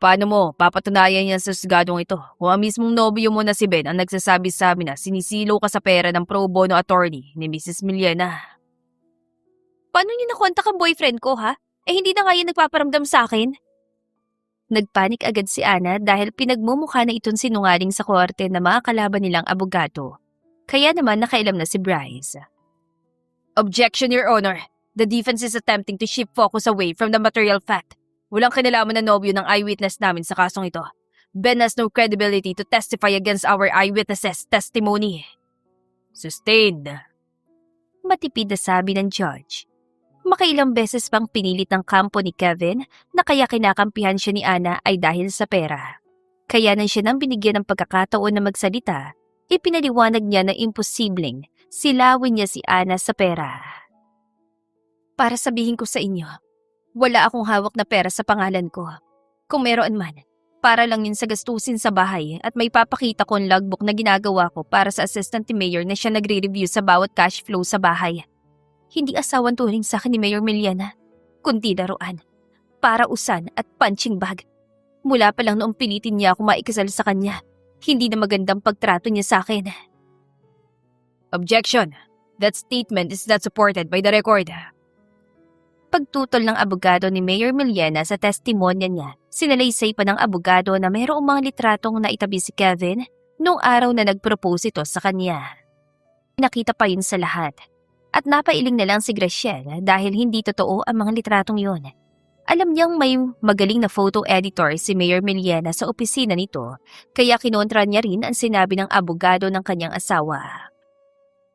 Paano mo papatunayan yan sa husgadong ito kung ang mismong nobyo mo na si Ben ang nagsasabi sa amin na sinisilo ka sa pera ng pro bono attorney ni Mrs. Miliana? Paano niyo nakontak ang boyfriend ko ha? Hindi na nga yan nagpaparamdam sa akin. Nagpanik agad si Ana dahil pinagmumukha na itong sinungaling sa korte na mga kalaban nilang abogado. Kaya naman nakailam na si Bryce. Objection, Your Honor. The defense is attempting to shift focus away from the material fact. Walang kinalaman na nobyo ng eyewitness namin sa kasong ito. Ben has no credibility to testify against our eyewitnesses' testimony. Sustained. Matipid na sabi ng judge. Makailang beses pang pinilit ng kampo ni Kevin na kaya kinakampihan siya ni Ana ay dahil sa pera. Kaya nang siya nang binigyan ng pagkakataon na magsalita, ipinaliwanag niya na imposibleng silawin niya si Ana sa pera. Para sabihin ko sa inyo, wala akong hawak na pera sa pangalan ko. Kung meron man, para lang yun sa gastusin sa bahay at may papakita kong logbook na ginagawa ko para sa assistant ni Mayor na siya nagre-review sa bawat cash flow sa bahay. Hindi asawan turing sa akin ni Mayor Miliana, kundi laruan, para usan at punching bag. Mula pa lang noong pilitin niya ako maikasal sa kanya, hindi na magandang pagtrato niya sa akin. Objection. That statement is not supported by the record. Pagtutol ng abogado ni Mayor Miliana sa testimonya niya, sinalaysay pa ng abogado na mayroong mga litratong naitabi si Kevin noong araw na nag-propose ito sa kanya. Nakita pa yun sa lahat. At napailing na lang si Graciela dahil hindi totoo ang mga litratong yun. Alam niyang may magaling na photo editor si Mayor Miliana sa opisina nito, kaya kinontra niya rin ang sinabi ng abogado ng kanyang asawa.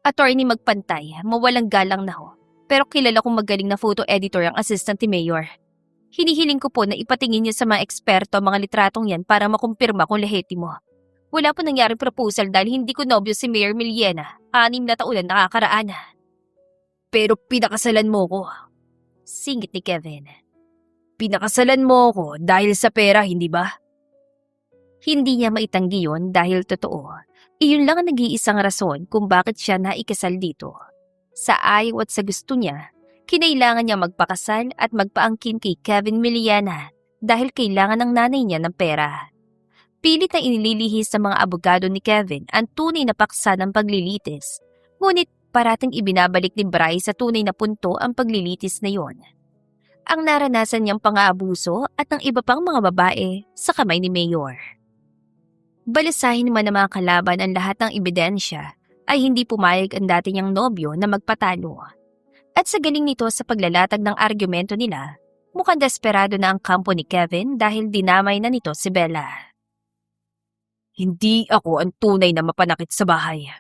Attorney Magpantay, mawalang galang na ho, pero kilala kong magaling na photo editor ang assistant ni Mayor. Hinihiling ko po na ipatingin niyo sa mga eksperto ang mga litratong yan para makumpirma kung lehitimo. Wala po nangyaring proposal dahil hindi ko nobyo si Mayor Miliana, 6 na taon na nakakaraan. Pero pinakasalan mo ko. Singit ni Kevin. Pinakasalan mo ko dahil sa pera, hindi ba? Hindi niya maitanggi yun dahil totoo. Iyon lang ang nag-iisang rason kung bakit siya naikasal dito. Sa ayaw at sa gusto niya, kinailangan niya magpakasal at magpaangkin kay Kevin Miliana dahil kailangan ng nanay niya ng pera. Pilit na inililihis ng mga abogado ni Kevin ang tunay na paksa ng paglilitis. Ngunit parating ibinabalik ni Bryce sa tunay na punto ang paglilitis na yon. Ang naranasan niyang pang-aabuso at ng iba pang mga babae sa kamay ni Mayor. Balisahin man ng mga kalaban ang lahat ng ebidensya, ay hindi pumayag ang dati niyang nobyo na magpatalo. At sa galing nito sa paglalatag ng argumento nila, mukhang desperado na ang kampo ni Kevin dahil dinamay na nito si Bella. Hindi ako ang tunay na mapanakit sa bahay.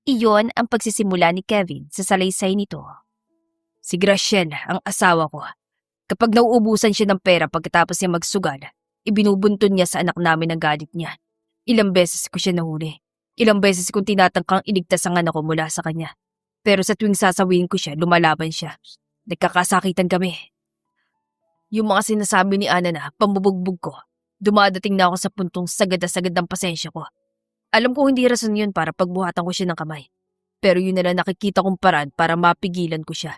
Iyon ang pagsisimula ni Kevin sa salaysay nito. Si Graciela, ang asawa ko. Kapag nauubusan siya ng pera pagkatapos niya magsugal, ibinubuntun niya sa anak namin ang galit niya. Ilang beses ko siya nahuli. Ilang beses kong tinatangkang iligtas ang anak ko mula sa kanya. Pero sa tuwing sasawihin ko siya, lumalaban siya. Nagkakasakitan kami. Yung mga sinasabi ni Ana na pambubugbog ko, dumadating na ako sa puntong sagad na sagad ng pasensya ko. Alam ko hindi rason yun para pagbuhatan ko siya ng kamay. Pero yun na lang nakikita kong paraan para mapigilan ko siya.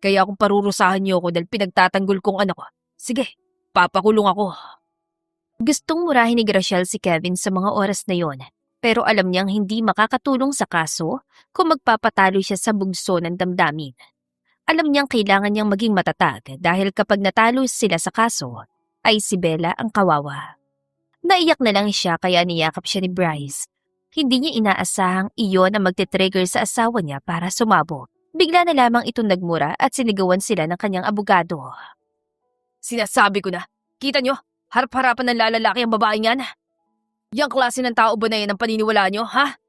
Kaya kung parurusahan niyo ako dahil pinagtatanggol kong anak ko, sige, papakulong ako. Gustong murahin ni Graciela si Kevin sa mga oras na yon, pero alam niyang hindi makakatulong sa kaso kung magpapatalo siya sa bugso ng damdamin. Alam niyang kailangan niyang maging matatag dahil kapag natalo sila sa kaso, ay si Bella ang kawawa. Naiyak na lang siya kaya niyakap siya ni Bryce. Hindi niya inaasahang iyon ang magte-trigger sa asawa niya para sumabog. Bigla na lamang itong nagmura at sinigawan sila ng kanyang abogado. Sinasabi ko na, kita niyo, harap-harapan ng lalalaki ang babae niyan. Yang klase ng tao ba na yan ang paniniwala niyo, ha?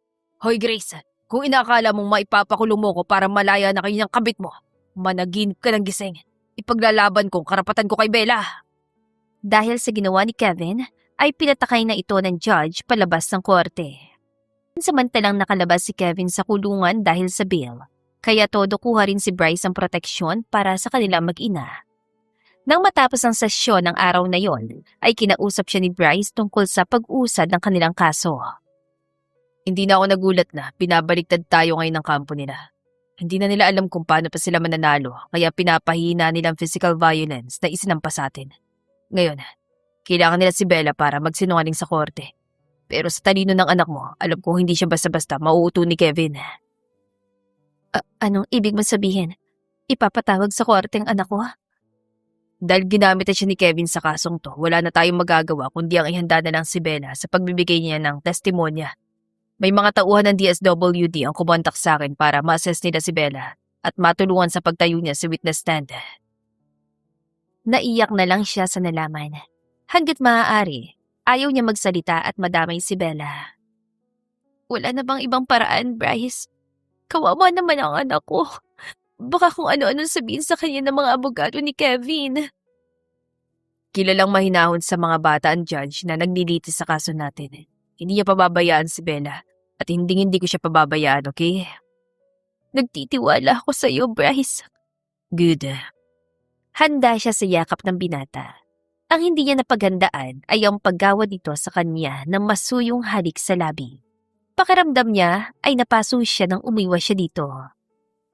Hoy Grace, kung inakala mong maipapakulong mo ko para malaya na kayo ng kabit mo, managin ka ng gising. Ipaglalaban kong karapatan ko kay Bella. Dahil sa ginawa ni Kevin, ay pinatakay na ito ng judge palabas ng korte. Samantalang nakalabas si Kevin sa kulungan dahil sa bail, kaya todo kuha rin si Bryce ang proteksyon para sa kanilang mag-ina. Nang matapos ang sesyon ng araw na yon, ay kinausap siya ni Bryce tungkol sa pag-usad ng kanilang kaso. Hindi na ako nagulat na binabaliktad tayo ngayon ng kampo nila. Hindi na nila alam kung paano pa sila mananalo, kaya pinapahina nilang physical violence na isinampa sa atin. Ngayon, kailangan nila si Bella para magsinungaling sa korte. Pero sa talino ng anak mo, alam ko hindi siya basta-basta mauuto ni Kevin. Anong ibig mo sabihin? Ipapatawag sa korte ang anak ko? Dahil ginamit na siya ni Kevin sa kasong to, wala na tayong magagawa kundi ang ihanda na lang si Bella sa pagbibigay niya ng testimonya. May mga tauhan ng DSWD ang kumontak sa akin para ma-assess nila si Bella at matulungan sa pagtayo niya sa witness stand. Naiyak na lang siya sa nalaman. Hanggat maaari, ayaw niya magsalita at madamay si Bella. Wala na bang ibang paraan, Bryce? Kawawa naman ang anak ko. Baka kung ano-ano sabihin sa kanya ng mga abogado ni Kevin. Kilalang mahinahon sa mga bata ang judge na naglilitis sa kaso natin. Hindi niya pababayaan si Bella at hindi ko siya pababayaan, okay? Nagtitiwala ako sa iyo, Bryce. Good. Handa siya sa yakap ng binata. Ang hindi niya napaghandaan ay ang paggawa nito sa kanya ng masuyong halik sa labi. Pakiramdam niya ay napaso siya nang umiwas siya dito.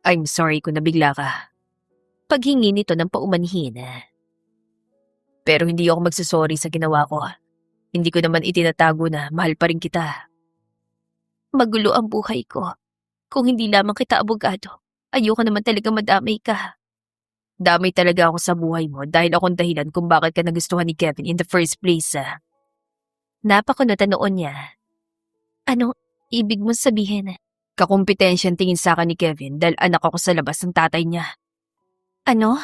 I'm sorry kung nabigla ka. Paghingi nito ng paumanhin. Pero hindi ako magsasorry sa ginawa ko. Hindi ko naman itinatago na mahal pa rin kita. Magulo ang buhay ko. Kung hindi lamang kita abogado, ayoko naman talaga madamay ka. Damay talaga ako sa buhay mo dahil akong dahilan kung bakit ka nagustuhan ni Kevin in the first place. Napakunot ang noon niya. Anong ibig mong sabihin? Kakumpetensya ang tingin sa akin ni Kevin dahil anak ako sa labas ng tatay niya. Ano?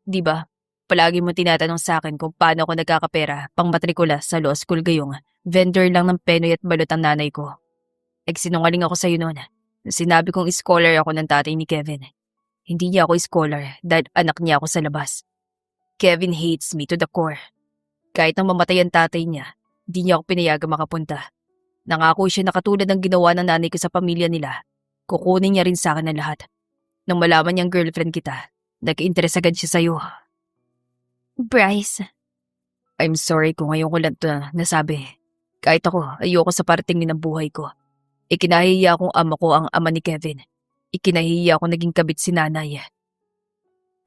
Di ba? Palagi mo tinatanong sa akin kung paano ako nagkakapera pang matrikula sa law school gayong vendor lang ng penoy at balot ang nanay ko. Sinungaling ako sa'yo noon. Sinabi kong scholar ako ng tatay ni Kevin. Hindi niya ako scholar dahil anak niya ako sa labas. Kevin hates me to the core. Kahit nang mamatay ang tatay niya, hindi niya ako pinayagang makapunta. Nangako siya na katulad ng ginawa ng nanay ko sa pamilya nila, kukunin niya rin sa akin ang lahat. Nang malaman niyang girlfriend kita, nag-interest agad siya sa'yo. Bryce. I'm sorry kung ngayon ko lang ito nasabi. Kahit ako, ayoko sa parating ng buhay ko. Ikinahihiya kong ama ko ang ama ni Kevin. Ikinahihiya ko naging kabit si nanay.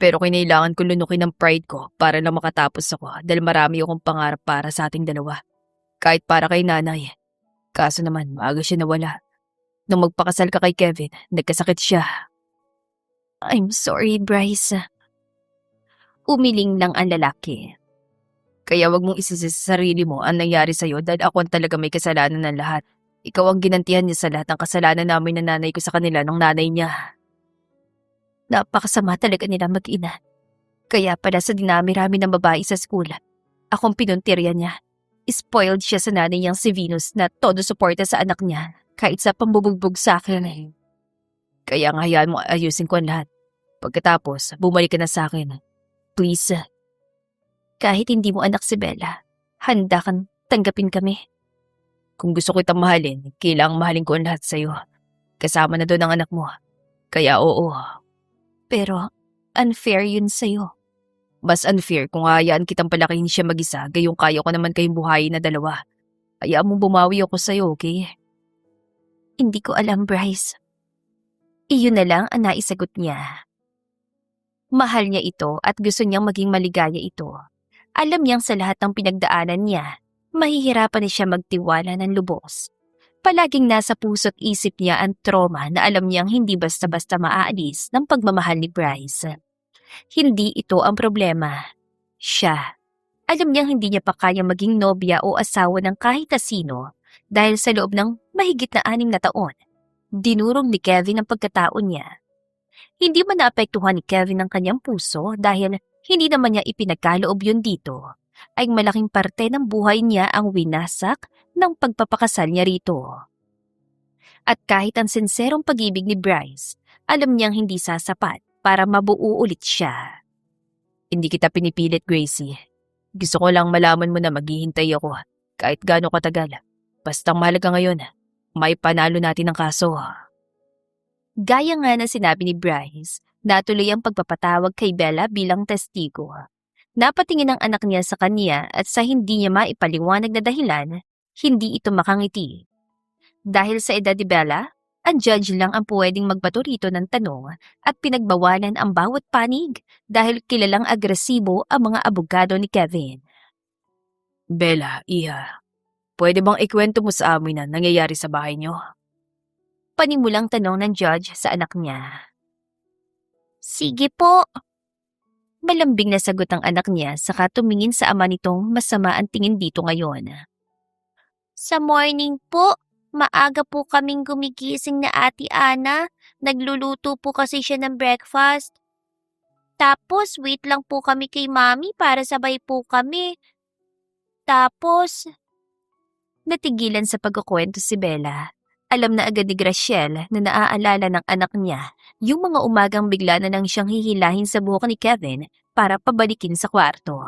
Pero kinailangan ko lunukin ang pride ko para lang makatapos ako dahil marami akong pangarap para sa ating dalawa. Kahit para kay nanay. Kaso naman, maaga siya nawala. Nung magpakasal ka kay Kevin, nagkasakit siya. I'm sorry, Bryce. Umiling lang ang lalaki. Kaya wag mong isisi sa sarili mo ang nangyari sa'yo dahil ako ang talaga may kasalanan ng lahat. Ikaw ang ginantihan niya sa lahat ng kasalanan namin ng nanay ko sa kanila ng nanay niya. Napakasama talaga nila mag-ina. Kaya pala sa dinami-rami ng babae sa school, akong pinuntirya niya. Spoiled siya sa nanay niyang si Venus na todo suporta sa anak niya kahit sa pambubugbog sa akin. Kaya nga hayaan mo ayusin ko ang lahat. Pagkatapos, bumalik ka na sa akin. Please. Kahit hindi mo anak si Bella, handa kang tanggapin kami. Kung gusto ko itang mahalin, kailangang mahalin ko ang lahat sa'yo. Kasama na doon ang anak mo. Kaya oo. Pero unfair yun sa'yo. Mas unfair kung hayaan kitang palakihin siya mag-isa, gayong kaya ko naman kayong buhayin na dalawa. Hayaan mong bumawi ako sa'yo, okay? Hindi ko alam, Bryce. Iyon na lang ang naisagot niya. Mahal niya ito at gusto niyang maging maligaya ito. Alam niyang sa lahat ng pinagdaanan niya, mahihirapan na siya magtiwala ng lubos. Palaging nasa puso't isip niya ang trauma na alam niyang hindi basta-basta maaalis ng pagmamahal ni Bryce. Hindi ito ang problema. Siya. Alam niyang hindi niya pa kayang maging nobya o asawa ng kahit na sino dahil sa loob ng mahigit na 6 na taon, dinurog ni Kevin ang pagkatao niya. Hindi man naapektuhan ni Kevin ang kanyang puso dahil hindi naman niya ipinagkaloob yun dito, ay malaking parte ng buhay niya ang winasak ng pagpapakasal niya rito. At kahit ang sinserong pag-ibig ni Bryce, alam niyang hindi sasapat para mabuo ulit siya. Hindi kita pinipilit, Gracie. Gusto ko lang malaman mo na maghihintay ako kahit gaano katagal. Basta mahalaga ngayon, may panalo natin ang kaso. Gaya nga na sinabi ni Bryce, natuloy ang pagpapatawag kay Bella bilang testigo. Napatingin ang anak niya sa kanya at sa hindi niya maipaliwanag na dahilan, hindi ito makangiti. Dahil sa edad ni Bella, ang judge lang ang pwedeng magbato rito ng tanong at pinagbawalan ang bawat panig dahil kilalang agresibo ang mga abogado ni Kevin. Bella, iha, pwede bang ikwento mo sa amin na nangyayari sa bahay niyo? Panimulang tanong ng judge sa anak niya. Sige po. Malambing na sagot ang anak niya saka tumingin sa ama nitong masama ang tingin dito ngayon. Sa morning po, maaga po kaming gumigising na Ate Ana. Nagluluto po kasi siya ng breakfast. Tapos, wait lang po kami kay Mami para sabay po kami. Tapos, natigilan sa pagkukwento si Bella. Alam na agad ni Gracielle na naaalala ng anak niya yung mga umagang bigla na lang siyang hihilahin sa buhok ni Kevin para pabalikin sa kwarto.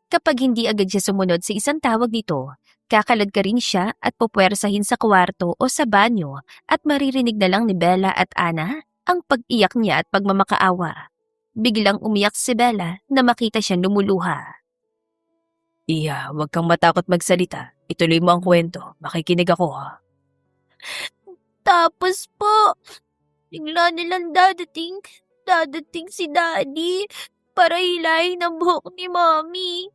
Kapag hindi agad siya sumunod sa isang tawag nito, kakalad ka rin siya at pupwersahin sa kwarto o sa banyo at maririnig na lang ni Bella at Ana ang pag-iyak niya at pagmamakaawa. Biglang umiyak si Bella na makita siyang lumuluha. Iha, huwag kang matakot magsalita. Ituloy mo ang kwento. Makikinig ako. Tapos po, bigla nilang dadating si Daddy para hilahin ang buhok ni Mommy.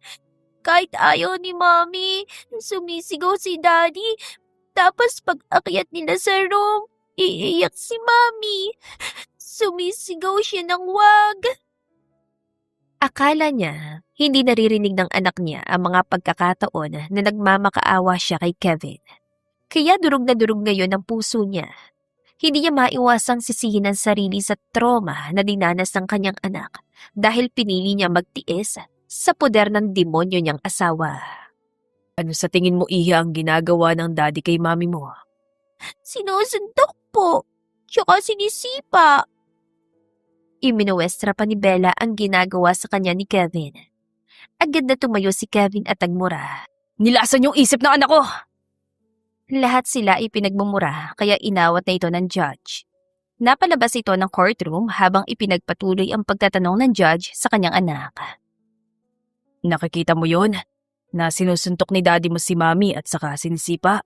Kahit ayaw ni Mommy, sumisigaw si Daddy. Tapos pag akyat nila sa room, iiyak si Mommy. Sumisigaw siya ng wag. Akala niya, hindi naririnig ng anak niya ang mga pagkakataon na nagmamakaawa siya kay Kevin. Kaya durog na durog ngayon ang puso niya. Hindi niya maiwasang sisihin ang sarili sa trauma na dinanas ng kanyang anak dahil pinili niya magtiis sa poder ng demonyo niyang asawa. Ano sa tingin mo, Iha, ang ginagawa ng daddy kay mami mo? Sinusuntok po, tsaka sinisipa. Iminuwestra pa ni Bella ang ginagawa sa kanya ni Kevin. Agad na tumayo si Kevin at nagmura. Nilasan yung isip ng anak ko! Lahat sila ay pinagmumura kaya inawat na ito ng judge. Napalabas ito ng courtroom habang ipinagpatuloy ang pagtatanong ng judge sa kanyang anak. Nakikita mo yon? Na sinusuntok ni daddy mo si mami at saka sinisipa?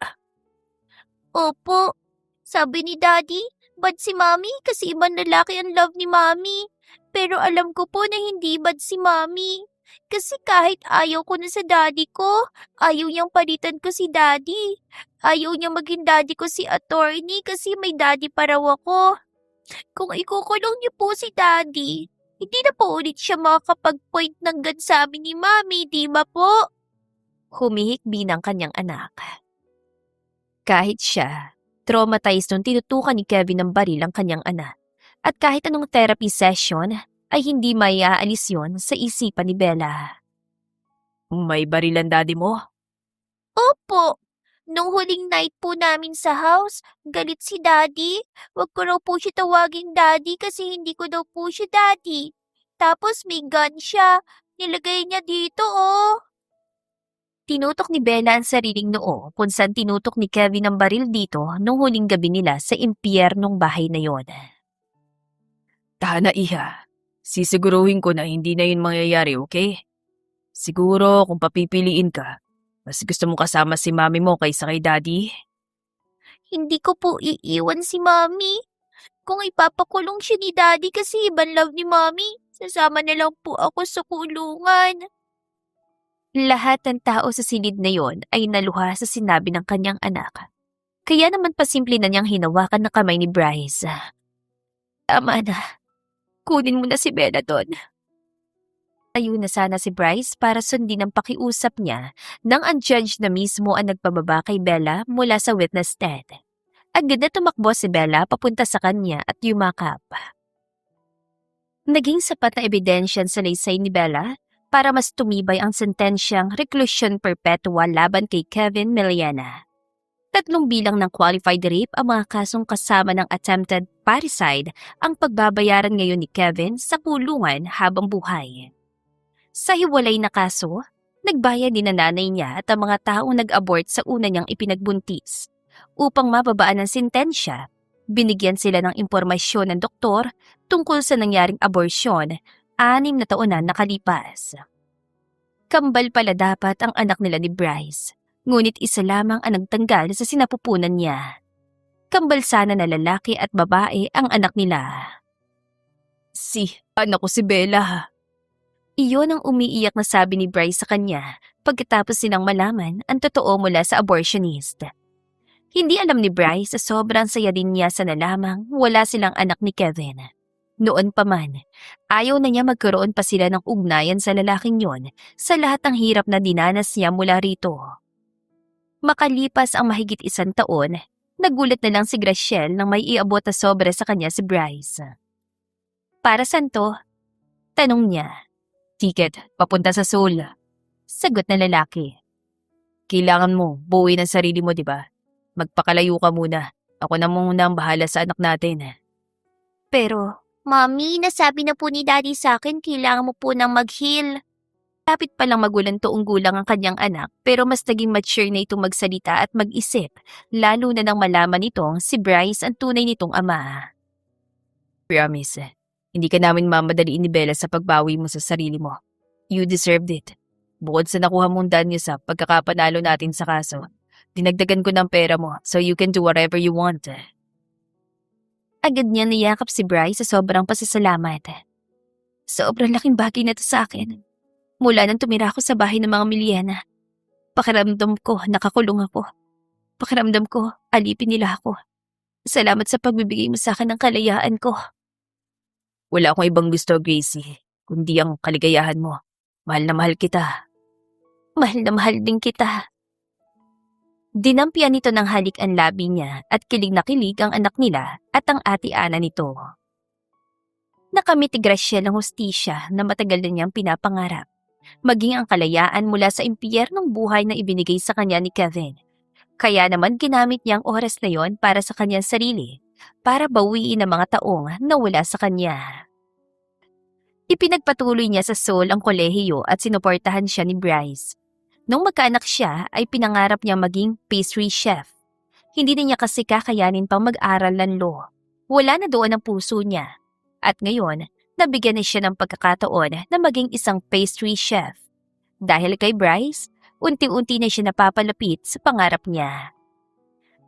Opo, sabi ni Daddy, bad si Mami kasi ibang lalaki ang love ni Mami. Pero alam ko po na hindi bad si Mami. Kasi kahit ayaw ko na sa daddy ko, ayaw niyang palitan ko si daddy. Ayaw niyang maging daddy ko si attorney kasi may daddy pa raw ako. Kung ikukulong niyo po si daddy, hindi na po ulit siya makakapag-point ng gun sa amin ni Mami, di ba po? Humihikbi ng kanyang anak. Kahit siya, traumatized nung tinutukan ni Kevin ng baril ang kanyang anak. At kahit anong therapy session, ay hindi maiaalis yon sa isipan ni Bella. May baril ang daddy mo? Opo. Nung huling night po namin sa house, galit si Daddy. Huwag ko raw po siya tawaging Daddy kasi hindi ko daw po siya Daddy. Tapos may gun siya. Nilagay niya dito oh. Tinutok ni Bella ang sariling noo kung saan tinutok ni Kevin ang baril dito nung huling gabi nila sa impyernong bahay na yon. Tahan na, Iha. Sisiguruhin ko na hindi na yun mangyayari, okay? Siguro kung papipiliin ka, mas gusto mong kasama si mami mo kaysa kay daddy? Hindi ko po iiwan si Mommy. Kung ipapakulong siya ni Daddy kasi ibang love ni Mommy, sasama na lang po ako sa kulungan. Lahat ng tao sa silid na yon ay naluha sa sinabi ng kanyang anak. Kaya naman pasimple na niyang hinawakan ng kamay ni Bryce. Tama na. Kunin mo na si Bella doon. Tayo na sana si Bryce para sundin ang pakiusap niya nang ang judge na mismo ang nagpababa kay Bella mula sa witness stand. Agad na tumakbo si Bella papunta sa kanya at yumakap. Naging sapat na ebidensya sa laysay ni Bella para mas tumibay ang sentensyang reclusion perpetua laban kay Kevin Millena. 3 bilang ng qualified rape ang mga kasong kasama ng attempted parricide ang pagbabayaran ngayon ni Kevin sa kulungan habang buhay. Sa hiwalay na kaso, nagbayad din ang nanay niya at ang mga taong nag-abort sa una niyang ipinagbuntis. Upang mababaan ang sentensya, binigyan sila ng impormasyon ng doktor tungkol sa nangyaring abortion 6 na taon na nakalipas. Kambal pala dapat ang anak nila ni Bryce. Ngunit isa lamang ang nagtanggal sa sinapupunan niya. Kambal sana na lalaki at babae ang anak nila. Anak ko si Bella. Iyon ang umiiyak na sabi ni Bryce sa kanya pagkatapos silang malaman ang totoo mula sa abortionist. Hindi alam ni Bryce sa sobrang saya din niya sa nalamang wala silang anak ni Kevin. Noon pa man, ayaw na niya magkaroon pa sila ng ugnayan sa lalaking yon sa lahat ng hirap na dinanas niya mula rito. Makalipas ang mahigit 1 taon, nagulat na lang si Gracielle nang may iabot na sobre sa kanya si Bryce. Para saan to? Tanong niya. Ticket, papunta sa Seoul. Sagot ng lalaki. Kailangan mo, buuin ang sarili mo, di ba? Magpakalayo ka muna. Ako na muna ang bahala sa anak natin. Pero, Mami, nasabi na po ni Daddy sa akin kailangan mo po nang mag-heal. Lapit pa lang magulang toong gulang ang kanyang anak pero mas naging mature na itong magsalita at mag-isip, lalo na nang malaman nitong si Bryce ang tunay nitong ama. Promise, hindi ka namin mamadaliin ni Bella sa pagbawi mo sa sarili mo. You deserved it. Bukod sa nakuha mong danyo sa pagkakapanalo natin sa kaso, dinagdagan ko ng pera mo so you can do whatever you want. Agad niya niyakap si Bryce sa sobrang pasasalamat. Sobrang laking bagay na to sa akin. Mula nang tumira ako sa bahay ng mga Miliana, pakiramdam ko nakakulong ako. Pakiramdam ko alipin nila ako. Salamat sa pagbibigay mo sa akin ng kalayaan ko. Wala akong ibang gusto, Gracie, kundi ang kaligayahan mo. Mahal na mahal kita. Mahal na mahal din kita. Dinampian nito ng halik ang labi niya at kilig na kilig ang anak nila at ang ate-ana nito. Nakamit ni Graciela ang hustisya na matagal na niyang pinapangarap. Maging ang kalayaan mula sa impyernong buhay na ibinigay sa kanya ni Kevin. Kaya naman ginamit niya ang oras na yon para sa kanyang sarili, para bawiin ang mga taong nawala sa kanya. Ipinagpatuloy niya sa Seoul ang kolehiyo at sinuportahan siya ni Bryce. Nung magkaanak siya ay pinangarap niya maging pastry chef. Hindi na niya kasi kakayanin pang mag-aral ng law. Wala na doon ang puso niya. At ngayon, nabigyan na siya ng pagkakataon na maging isang pastry chef. Dahil kay Bryce, unti-unti na siya napapalapit sa pangarap niya.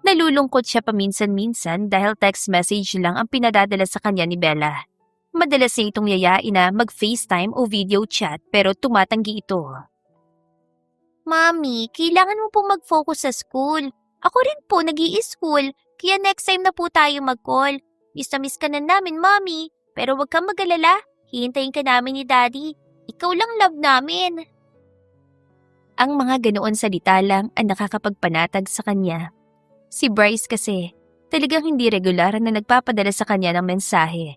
Nalulungkot siya paminsan-minsan dahil text message lang ang pinadadala sa kanya ni Bella. Madalas niya itong yayain na mag-FaceTime o video chat pero tumatanggi ito. Mami, kailangan mo po mag-focus sa school. Ako rin po nag-i-school, kaya next time na po tayo mag-call. Miss na miss ka na namin, Mami. Pero wag kang mag-alala, hihintayin ka namin ni Daddy. Ikaw lang love namin. Ang mga ganoon salita lang ang nakakapagpanatag sa kanya. Si Bryce kasi, talagang hindi regular na nagpapadala sa kanya ng mensahe.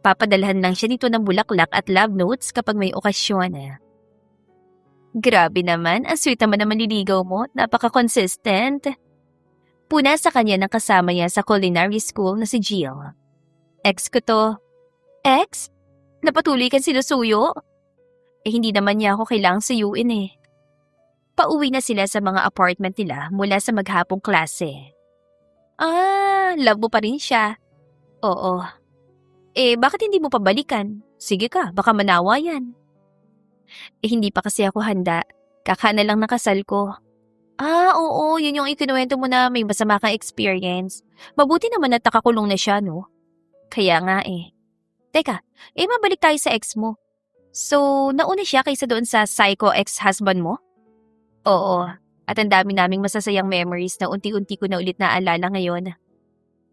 Papadalhan lang siya nito ng bulaklak at love notes kapag may okasyon. Grabe naman, ang sweet naman na manliligaw mo, napaka-consistent. Puna sa kanya ng kasama niya sa culinary school na si Jill. Ex ko to. Ex? Napatuloy kang sinusuyo? Hindi naman niya ako kailangang suyuin eh. Pauwi na sila sa mga apartment nila mula sa maghapong klase. Love mo pa rin siya. Oo. Bakit hindi mo pabalikan? Sige ka, baka manawa yan. Hindi pa kasi ako handa. Kakana lang nakasal ko. Oo, yun yung ikinuwento mo na may masama kang experience. Mabuti naman na nakakulong na siya, no? Kaya nga eh. Teka, mabalik tayo sa ex mo. So, nauna siya kaysa doon sa psycho ex-husband mo? Oo, at ang dami naming masasayang memories na unti-unti ko na ulit naalala ngayon.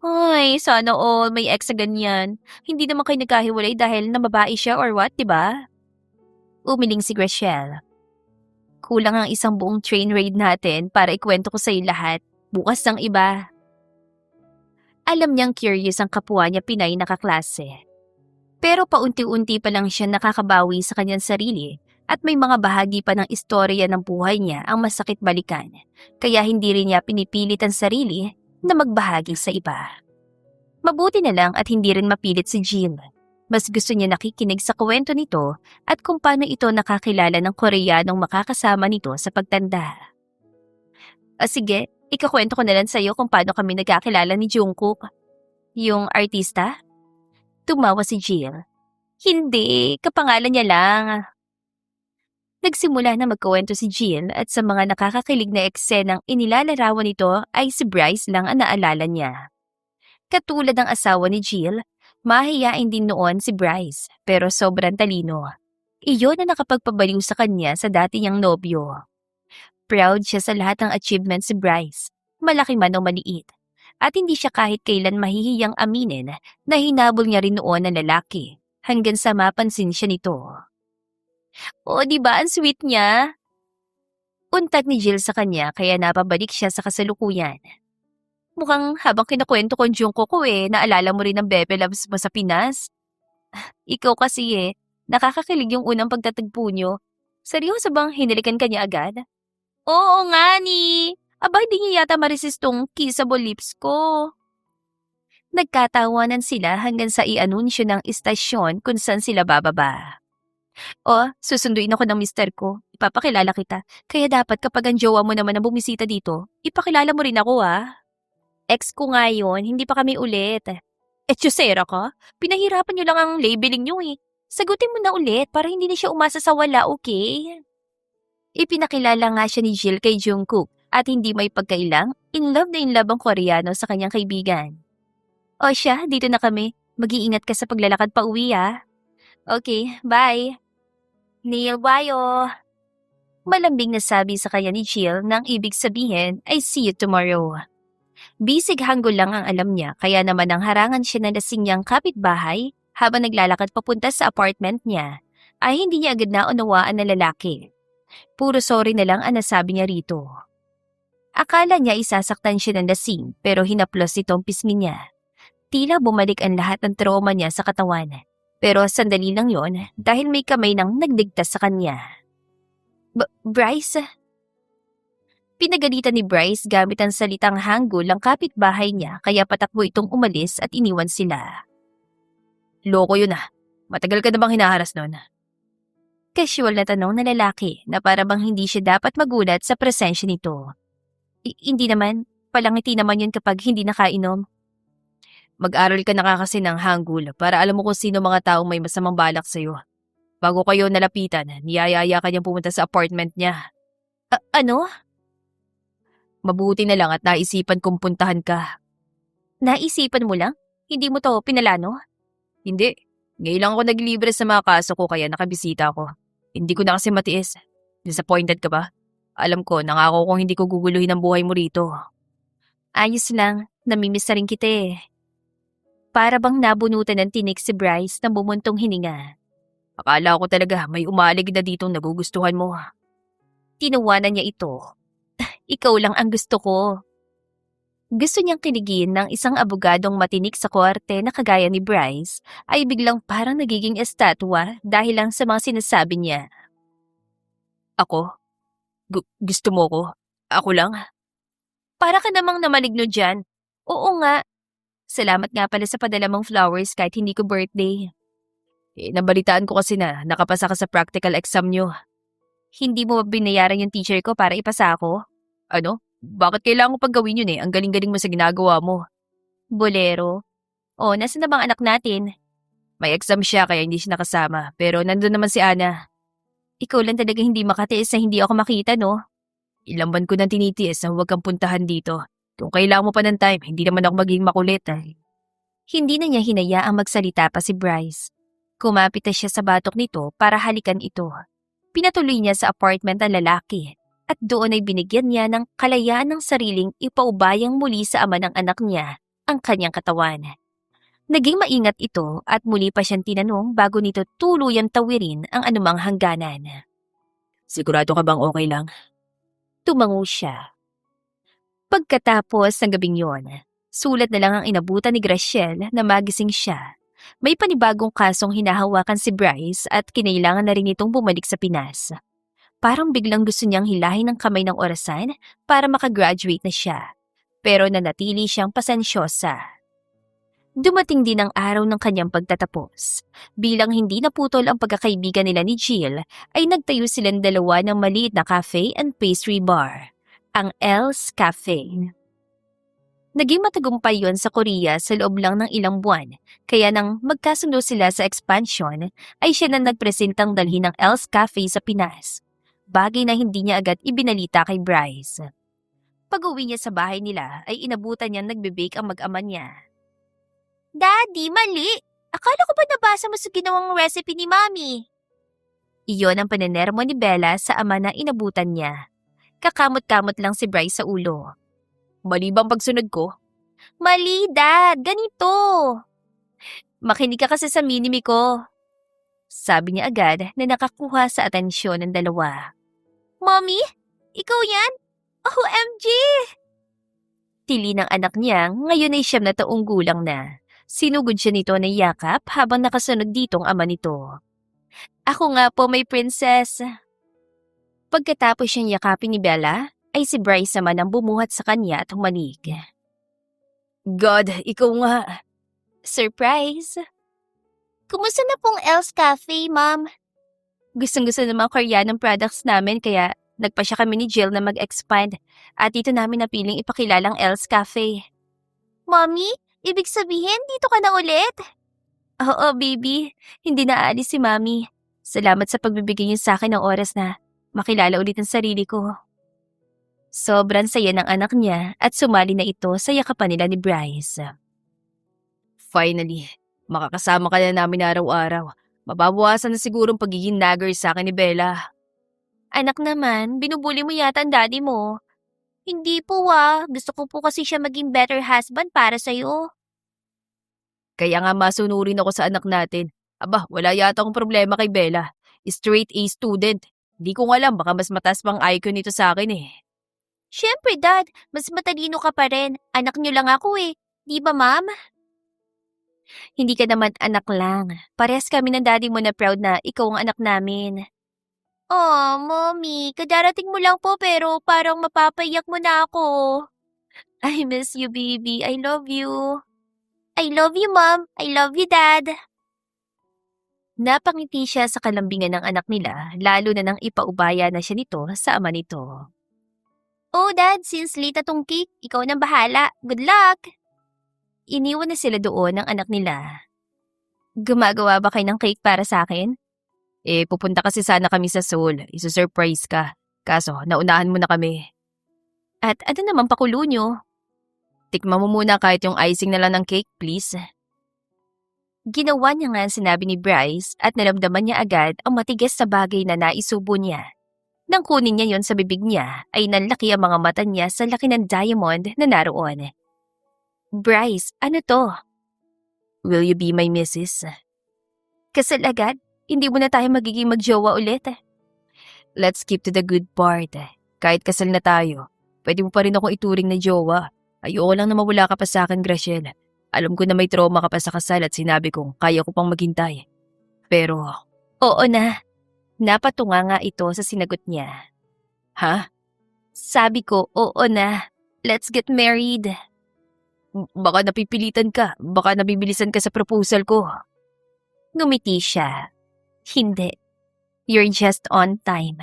Ay, sana all may ex sa ganyan. Hindi naman kayo nagkahiwalay dahil nababae siya or what, diba? Umiling si Graciela. Kulang ang isang buong train raid natin para ikwento ko sa iyo lahat. Bukas ng iba. Alam niyang curious ang kapwa niya Pinay na kaklase. Pero paunti-unti pa lang siya nakakabawi sa kanyang sarili at may mga bahagi pa ng istorya ng buhay niya ang masakit balikan. Kaya hindi rin niya pinipilit ang sarili na magbahagi sa iba. Mabuti na lang at hindi rin mapilit si Jill. Mas gusto niya nakikinig sa kwento nito at kung paano ito nakakilala ng Koreanong makakasama nito sa pagtanda. Sige, ikakwento ko na lang sa'yo kung paano kami nagkakilala ni Jungkook. Yung artista? Tumawa si Jill. Hindi, kapangalan niya lang. Nagsimula na magkwento si Jill at sa mga nakakakilig na eksenang inilalarawan nito ay si Bryce lang ang naalala niya. Katulad ng asawa ni Jill, mahiyain din noon si Bryce pero sobrang talino. Iyon na nakapagpabaliw sa kanya sa dati niyang nobyo. Proud siya sa lahat ng achievements si Bryce, malaki man o maliit. At hindi siya kahit kailan mahihiyang aminin na hinabol niya rin noon ang lalaki hanggang sa mapansin siya nito. Diba ang sweet niya? Untag ni Jill sa kanya kaya napabalik siya sa kasalukuyan. Mukhang habang kinakwento ko ang Jungkook ko naalala mo rin ang Bebe Loves mo sa Pinas. Ikaw kasi Nakakakilig yung unang pagtatagpo niyo. Seryoso bang hinalikan ka niya agad? Oo nga ni. Aba, hindi niya yata maresist tong kissable lips ko. Nagkatawanan sila hanggang sa i-anunsyo ng istasyon kung saan sila bababa. O, susunduin ako ng mister ko. Ipapakilala kita. Kaya dapat kapag ang jowa mo naman ang bumisita dito, ipakilala mo rin ako Ex ko nga yun, hindi pa kami ulit. Etchosera ka? Pinahirapan niyo lang ang labeling niyo Sagutin mo na ulit para hindi na siya umasa sa wala, okay? Ipinakilala nga siya ni Jill kay Jungkook at hindi may pagkailang, in love ang Koreano sa kanyang kaibigan. O siya, dito na kami. Mag-iingat ka sa paglalakad pa uwi Okay, bye. Neil, bye Malambing na sabi sa kanya ni Jill na ang ibig sabihin ay see you tomorrow. Bisig Hangul lang ang alam niya kaya naman ang harangan siya ng lasing niyang kapitbahay habang naglalakad papunta sa apartment niya ay hindi niya agad naunawaan na lalaki. Puro sorry na lang ang nasabi niya rito. Akala niya isasaktan siya ng lasing pero hinaplos itong pisngi niya. Tila bumalik ang lahat ng trauma niya sa katawan. Pero sandali lang yon dahil may kamay nang nagdigtas sa kanya. Bryce? Pinagalitan ni Bryce gamit ang salitang Hangul ang kapitbahay niya kaya patakbo itong umalis at iniwan sila. Loko yun Matagal ka na bang hinaharas nun? Casual na tanong na lalaki na para bang hindi siya dapat magulat sa presensya nito. Hindi naman, palangiti naman yun kapag hindi nakainom. Mag-aral ka na kasi ng Hangul para alam mo kung sino mga taong may masamang balak sa'yo. Bago kayo nalapitan, niyayaya ka niyang pumunta sa apartment niya. Ano? Mabuti na lang at naisipan kong puntahan ka. Naisipan mo lang? Hindi mo to pinalano? Hindi. Ngayon lang ako naglibre sa mga kaso ko kaya nakabisita ako. Hindi ko na kasi matiis. Disappointed ka ba? Alam ko, nangako kong hindi ko guguluhin ang buhay mo rito. Ayos lang, namimiss na rin kita Para bang nabunutan ng tinik si Bryce na bumuntong hininga. Akala ko talaga may umalig na ditong nagugustuhan mo. Tinawanan niya ito. Ikaw lang ang gusto ko. Gusto niyang kiligin ng isang abogadong matinik sa korte na kagaya ni Bryce ay biglang parang nagiging estatwa dahil lang sa mga sinasabi niya. Ako? Gusto mo ko? Ako lang? Para ka namang namaligno dyan. Oo nga. Salamat nga pala sa padala mong flowers kahit hindi ko birthday. Nabalitaan ko kasi na nakapasa ka sa practical exam niyo. Hindi mo ba binayaran yung teacher ko para ipasa ako? Ano? Bakit kailangan ko pag gawin yun Ang galing-galing mo sa ginagawa mo. Bolero. Nasaan na bang anak natin? May exam siya kaya hindi siya nakasama. Pero nandun naman si Ana. Ikaw lang talaga hindi makatiis na hindi ako makita, no? Ilang buwan ko nang tinitiis na huwag kang puntahan dito. Kung kailangan mo pa ng time, hindi naman ako magiging makulit Hindi na niya hinayaang magsalita pa si Bryce. Kumapit na siya sa batok nito para halikan ito. Pinatuloy niya sa apartment ng lalaki at doon ay binigyan niya ng kalayaan ng sariling ipaubayang muli sa ama ng anak niya ang kanyang katawan. Naging maingat ito at muli pa siyang tinanong bago nito tuluyang tawirin ang anumang hangganan. Sigurado ka bang okay lang? Tumango siya. Pagkatapos ng gabing yon, sulat na lang ang inabutan ni Gracielle na magising siya. May panibagong kasong hinahawakan si Bryce at kinailangan na rin itong bumalik sa Pinas. Parang biglang gusto niyang hilahin ng kamay ng orasan para makagraduate na siya. Pero nanatili siyang pasensyosa. Dumating din ang araw ng kanyang pagtatapos. Bilang hindi naputol ang pagkakaibigan nila ni Jill, ay nagtayo silang dalawa ng maliit na cafe and pastry bar, ang Elle's Cafe. Naging matagumpay yon sa Korea sa loob lang ng ilang buwan, kaya nang magkasundo sila sa expansion, ay siya na nagpresentang dalhin ng Elle's Cafe sa Pinas. Bagay na hindi niya agad ibinalita kay Bryce. Pag-uwi niya sa bahay nila ay inabutan niyang nagbe-bake ang mag-ama niya. Daddy, mali! Akala ko ba nabasa mo sa ginawang recipe ni Mami? Iyon ang panenermo ni Bella sa ama na inabutan niya. Kakamot-kamot lang si Bryce sa ulo. Mali bang pagsunod ko? Mali, Dad! Ganito! Makinig ka kasi sa minimi ko. Sabi niya agad na nakakuha sa atensyon ng dalawa. Mommy? Ikaw yan? OMG! Tili ng anak niya, ngayon ay 9 na taong gulang na. Sinugod siya nito na yakap habang nakasunod ditong ama nito. Ako nga po may princess. Pagkatapos siyang yakapin ni Bella, ay si Bryce naman ang bumuhat sa kanya at humanig. God, ikaw nga. Surprise! Kumusta na pong Elle's Cafe, ma'am? Gustong-gusto ng mga Koreanong products namin kaya nagpa siya kami ni Jill na mag-expand at dito namin napiling ipakilalang Elle's Cafe. Mommy, ibig sabihin dito ka na ulit? Oo, baby. Hindi na aalis si Mommy. Salamat sa pagbibigay niyo sa akin ng oras na makilala ulit ang sarili ko. Sobrang saya ng anak niya at sumali na ito sa yakapan nila ni Bryce. Finally, makakasama ka na namin araw-araw. Mababawasan na siguro ang pagiging nagger sa akin ni Bella. Anak naman, binubuli mo yata ang daddy mo. Hindi po gusto ko po kasi siya maging better husband para sa'yo. Kaya nga masunurin ako sa anak natin. Aba, wala yata akong problema kay Bella. Straight A student. Di ko nga alam, baka mas mataas pang IQ nito sa akin eh. Siyempre, Dad, mas matalino ka pa rin. Anak niyo lang ako eh. Di ba, Ma'am? Hindi ka naman anak lang. Parehas kami ng daddy mo na proud na ikaw ang anak namin. Oh, Mommy, kadarating mo lang po pero parang mapapaiyak mo na ako. I miss you, baby. I love you. I love you, Mom. I love you, Dad. Napangiti siya sa kalambingan ng anak nila, lalo na nang ipaubaya na siya nito sa ama nito. Oh, Dad, since late na tong cake, ikaw nang bahala. Good luck! Iniwan na sila doon ng anak nila. Gumagawa ba kayo ng cake para sa akin? Pupunta kasi sana kami sa Seoul. Isusurprise ka. Kaso, naunahan mo na kami. At ano naman pakulo nyo? Tikman mo muna kahit yung icing na lang ng cake, please. Ginawa niya nga ang sinabi ni Bryce at naramdaman niya agad ang matigas na bagay na naisubo niya. Nang kunin niya yon sa bibig niya, ay nanlaki ang mga mata niya sa laki ng diamond na naroon. Bryce, ano to? Will you be my missus? Kasal agad? Hindi mo na tayo magiging magjowa ulit. Let's keep to the good part. Kahit kasal na tayo, pwede mo pa rin akong ituring na jowa. Ayoko lang na mawala ka pa sa akin, Graciela. Alam ko na may trauma ka pa sa kasal at sinabi kong kaya ko pang maghintay. Pero, oo na. Napatunga nga ito sa sinagot niya. ha? Sabi ko, oo na. Let's get married. Baka napipilitan ka. Baka nabibilisan ka sa proposal ko. Ngumiti siya. Hindi. You're just on time.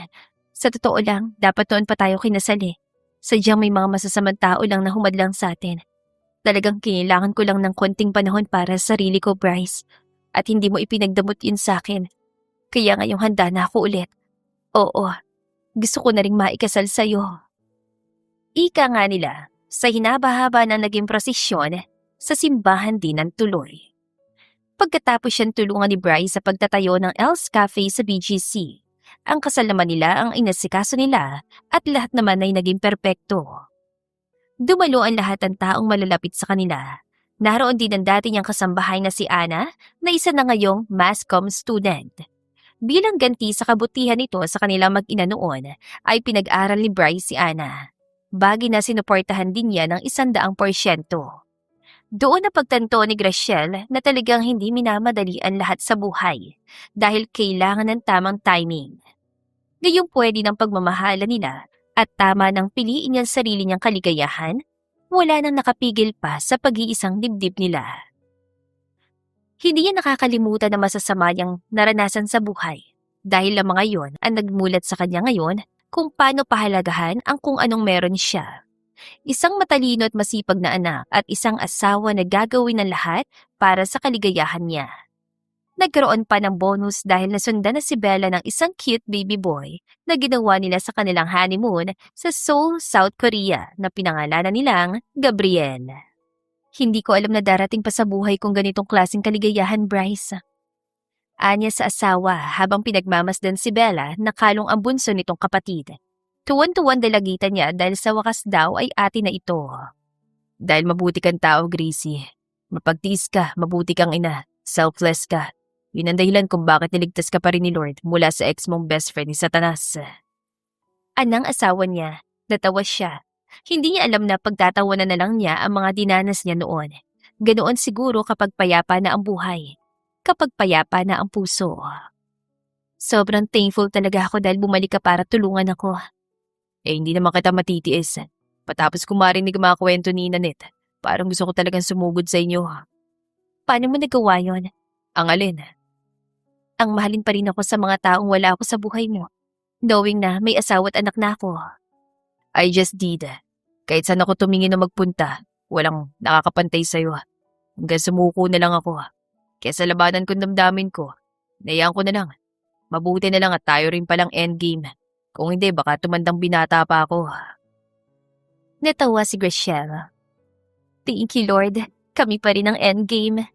Sa totoo lang, dapat noon pa tayo kinasal eh. Sadyang may mga masasamang tao lang na humadlang sa atin. Talagang kailangan ko lang ng konting panahon para sa sarili ko, Bryce. At hindi mo ipinagdamot yun sa akin. Kaya ngayong handa na ako ulit. Oo, gusto ko na ring maikasal sa'yo. Ika nga nila, sa hinaba-haba na naging prosesyon, sa simbahan din ang tuloy. Pagkatapos siyang tulungan ni Bryce sa pagtatayo ng Elle's Cafe sa BGC, ang kasal naman nila ang inasikaso nila at lahat naman ay naging perpekto. Dumalo ang lahat ng taong malalapit sa kanila. Naroon din ang dati niyang kasambahay na si Anna na isa na ngayong mass comm student. Bilang ganti sa kabutihan nito sa kanilang mag-ina noon ay pinag-aral ni Bryce si Anna. Bagay na sinuportahan din niya ng 100%. Doon na pagtanto ni Gracielle na talagang hindi minamadali ang lahat sa buhay dahil kailangan ng tamang timing. Ngayong pwede ng pagmamahala nila at tama nang piliin niya ang sarili niyang kaligayahan, wala nang nakapigil pa sa pag-iisang dibdib nila. Hindi niya nakakalimutan na masasama niyang naranasan sa buhay dahil ang mga yon ang nagmulat sa kanya ngayon kung paano pahalagahan ang kung anong meron siya. Isang matalino at masipag na anak at isang asawa na gagawin ng lahat para sa kaligayahan niya. Nagkaroon pa ng bonus dahil nasundan na si Bella ng isang cute baby boy na ginawa nila sa kanilang honeymoon sa Seoul, South Korea na pinangalanan nilang Gabriel. Hindi ko alam na darating pa sa buhay kung ganitong klaseng kaligayahan, Bryce. Anya sa asawa habang pinagmamasdan si Bella na kalong ang bunso nitong kapatid. Tuwan-tuwan dalagitan niya dahil sa wakas daw ay ate na ito. Dahil mabuti kang tao, Gracie. Mapagtiis ka, mabuti kang ina, selfless ka. Yun ang dahilan kung bakit niligtas ka pa rin ni Lord mula sa ex mong best friend ni Satanas. Anang asawa niya, natawa siya. Hindi niya alam na pagtatawanan na lang niya ang mga dinanas niya noon. Ganoon siguro kapag payapa na ang buhay. Kapag payapa na ang puso. Sobrang thankful talaga ako dahil bumalik ka para tulungan ako. Hindi naman kita matitiis. Patapos ko marinig ang mga kwento ni Nanette, parang gusto ko talagang sumugod sa inyo. Paano mo nagawa yon? Ang alin? Ang mahalin pa rin ako sa mga taong wala ako sa buhay mo. Knowing na may asawa at anak na ako. I just did. Kahit saan ako tumingin na magpunta, walang nakakapantay sa'yo. Hanggang sumuko na lang ako. Kesa labanan ko damdamin ko, nayaan ko na lang. Mabuti na lang at tayo rin palang endgame. Kung hindi, baka tumandang binata pa ako. Natawa si Graciela. Thank you, Lord. Kami pa rin ang endgame.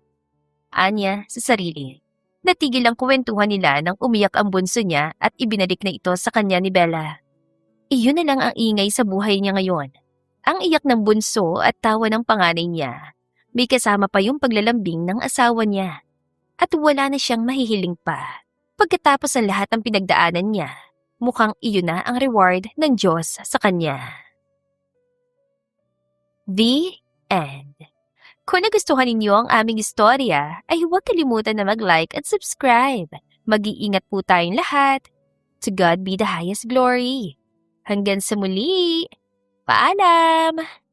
Anya sa sarili. Natigil ang kwentuhan nila nang umiyak ang bunso niya at ibinalik na ito sa kanya ni Bella. Iyon na lang ang ingay sa buhay niya ngayon. Ang iyak ng bunso at tawa ng panganay niya. May kasama pa yung paglalambing ng asawa niya. At wala na siyang mahihiling pa. Pagkatapos ng lahat ng pinagdaanan niya, mukhang iyon na ang reward ng Diyos sa kanya. The End. Kung nagustuhan ninyo ang aming istorya, ay huwag kalimutan na mag-like at subscribe. Mag-iingat po tayong lahat. To God be the highest glory. Hanggang sa muli. Paalam!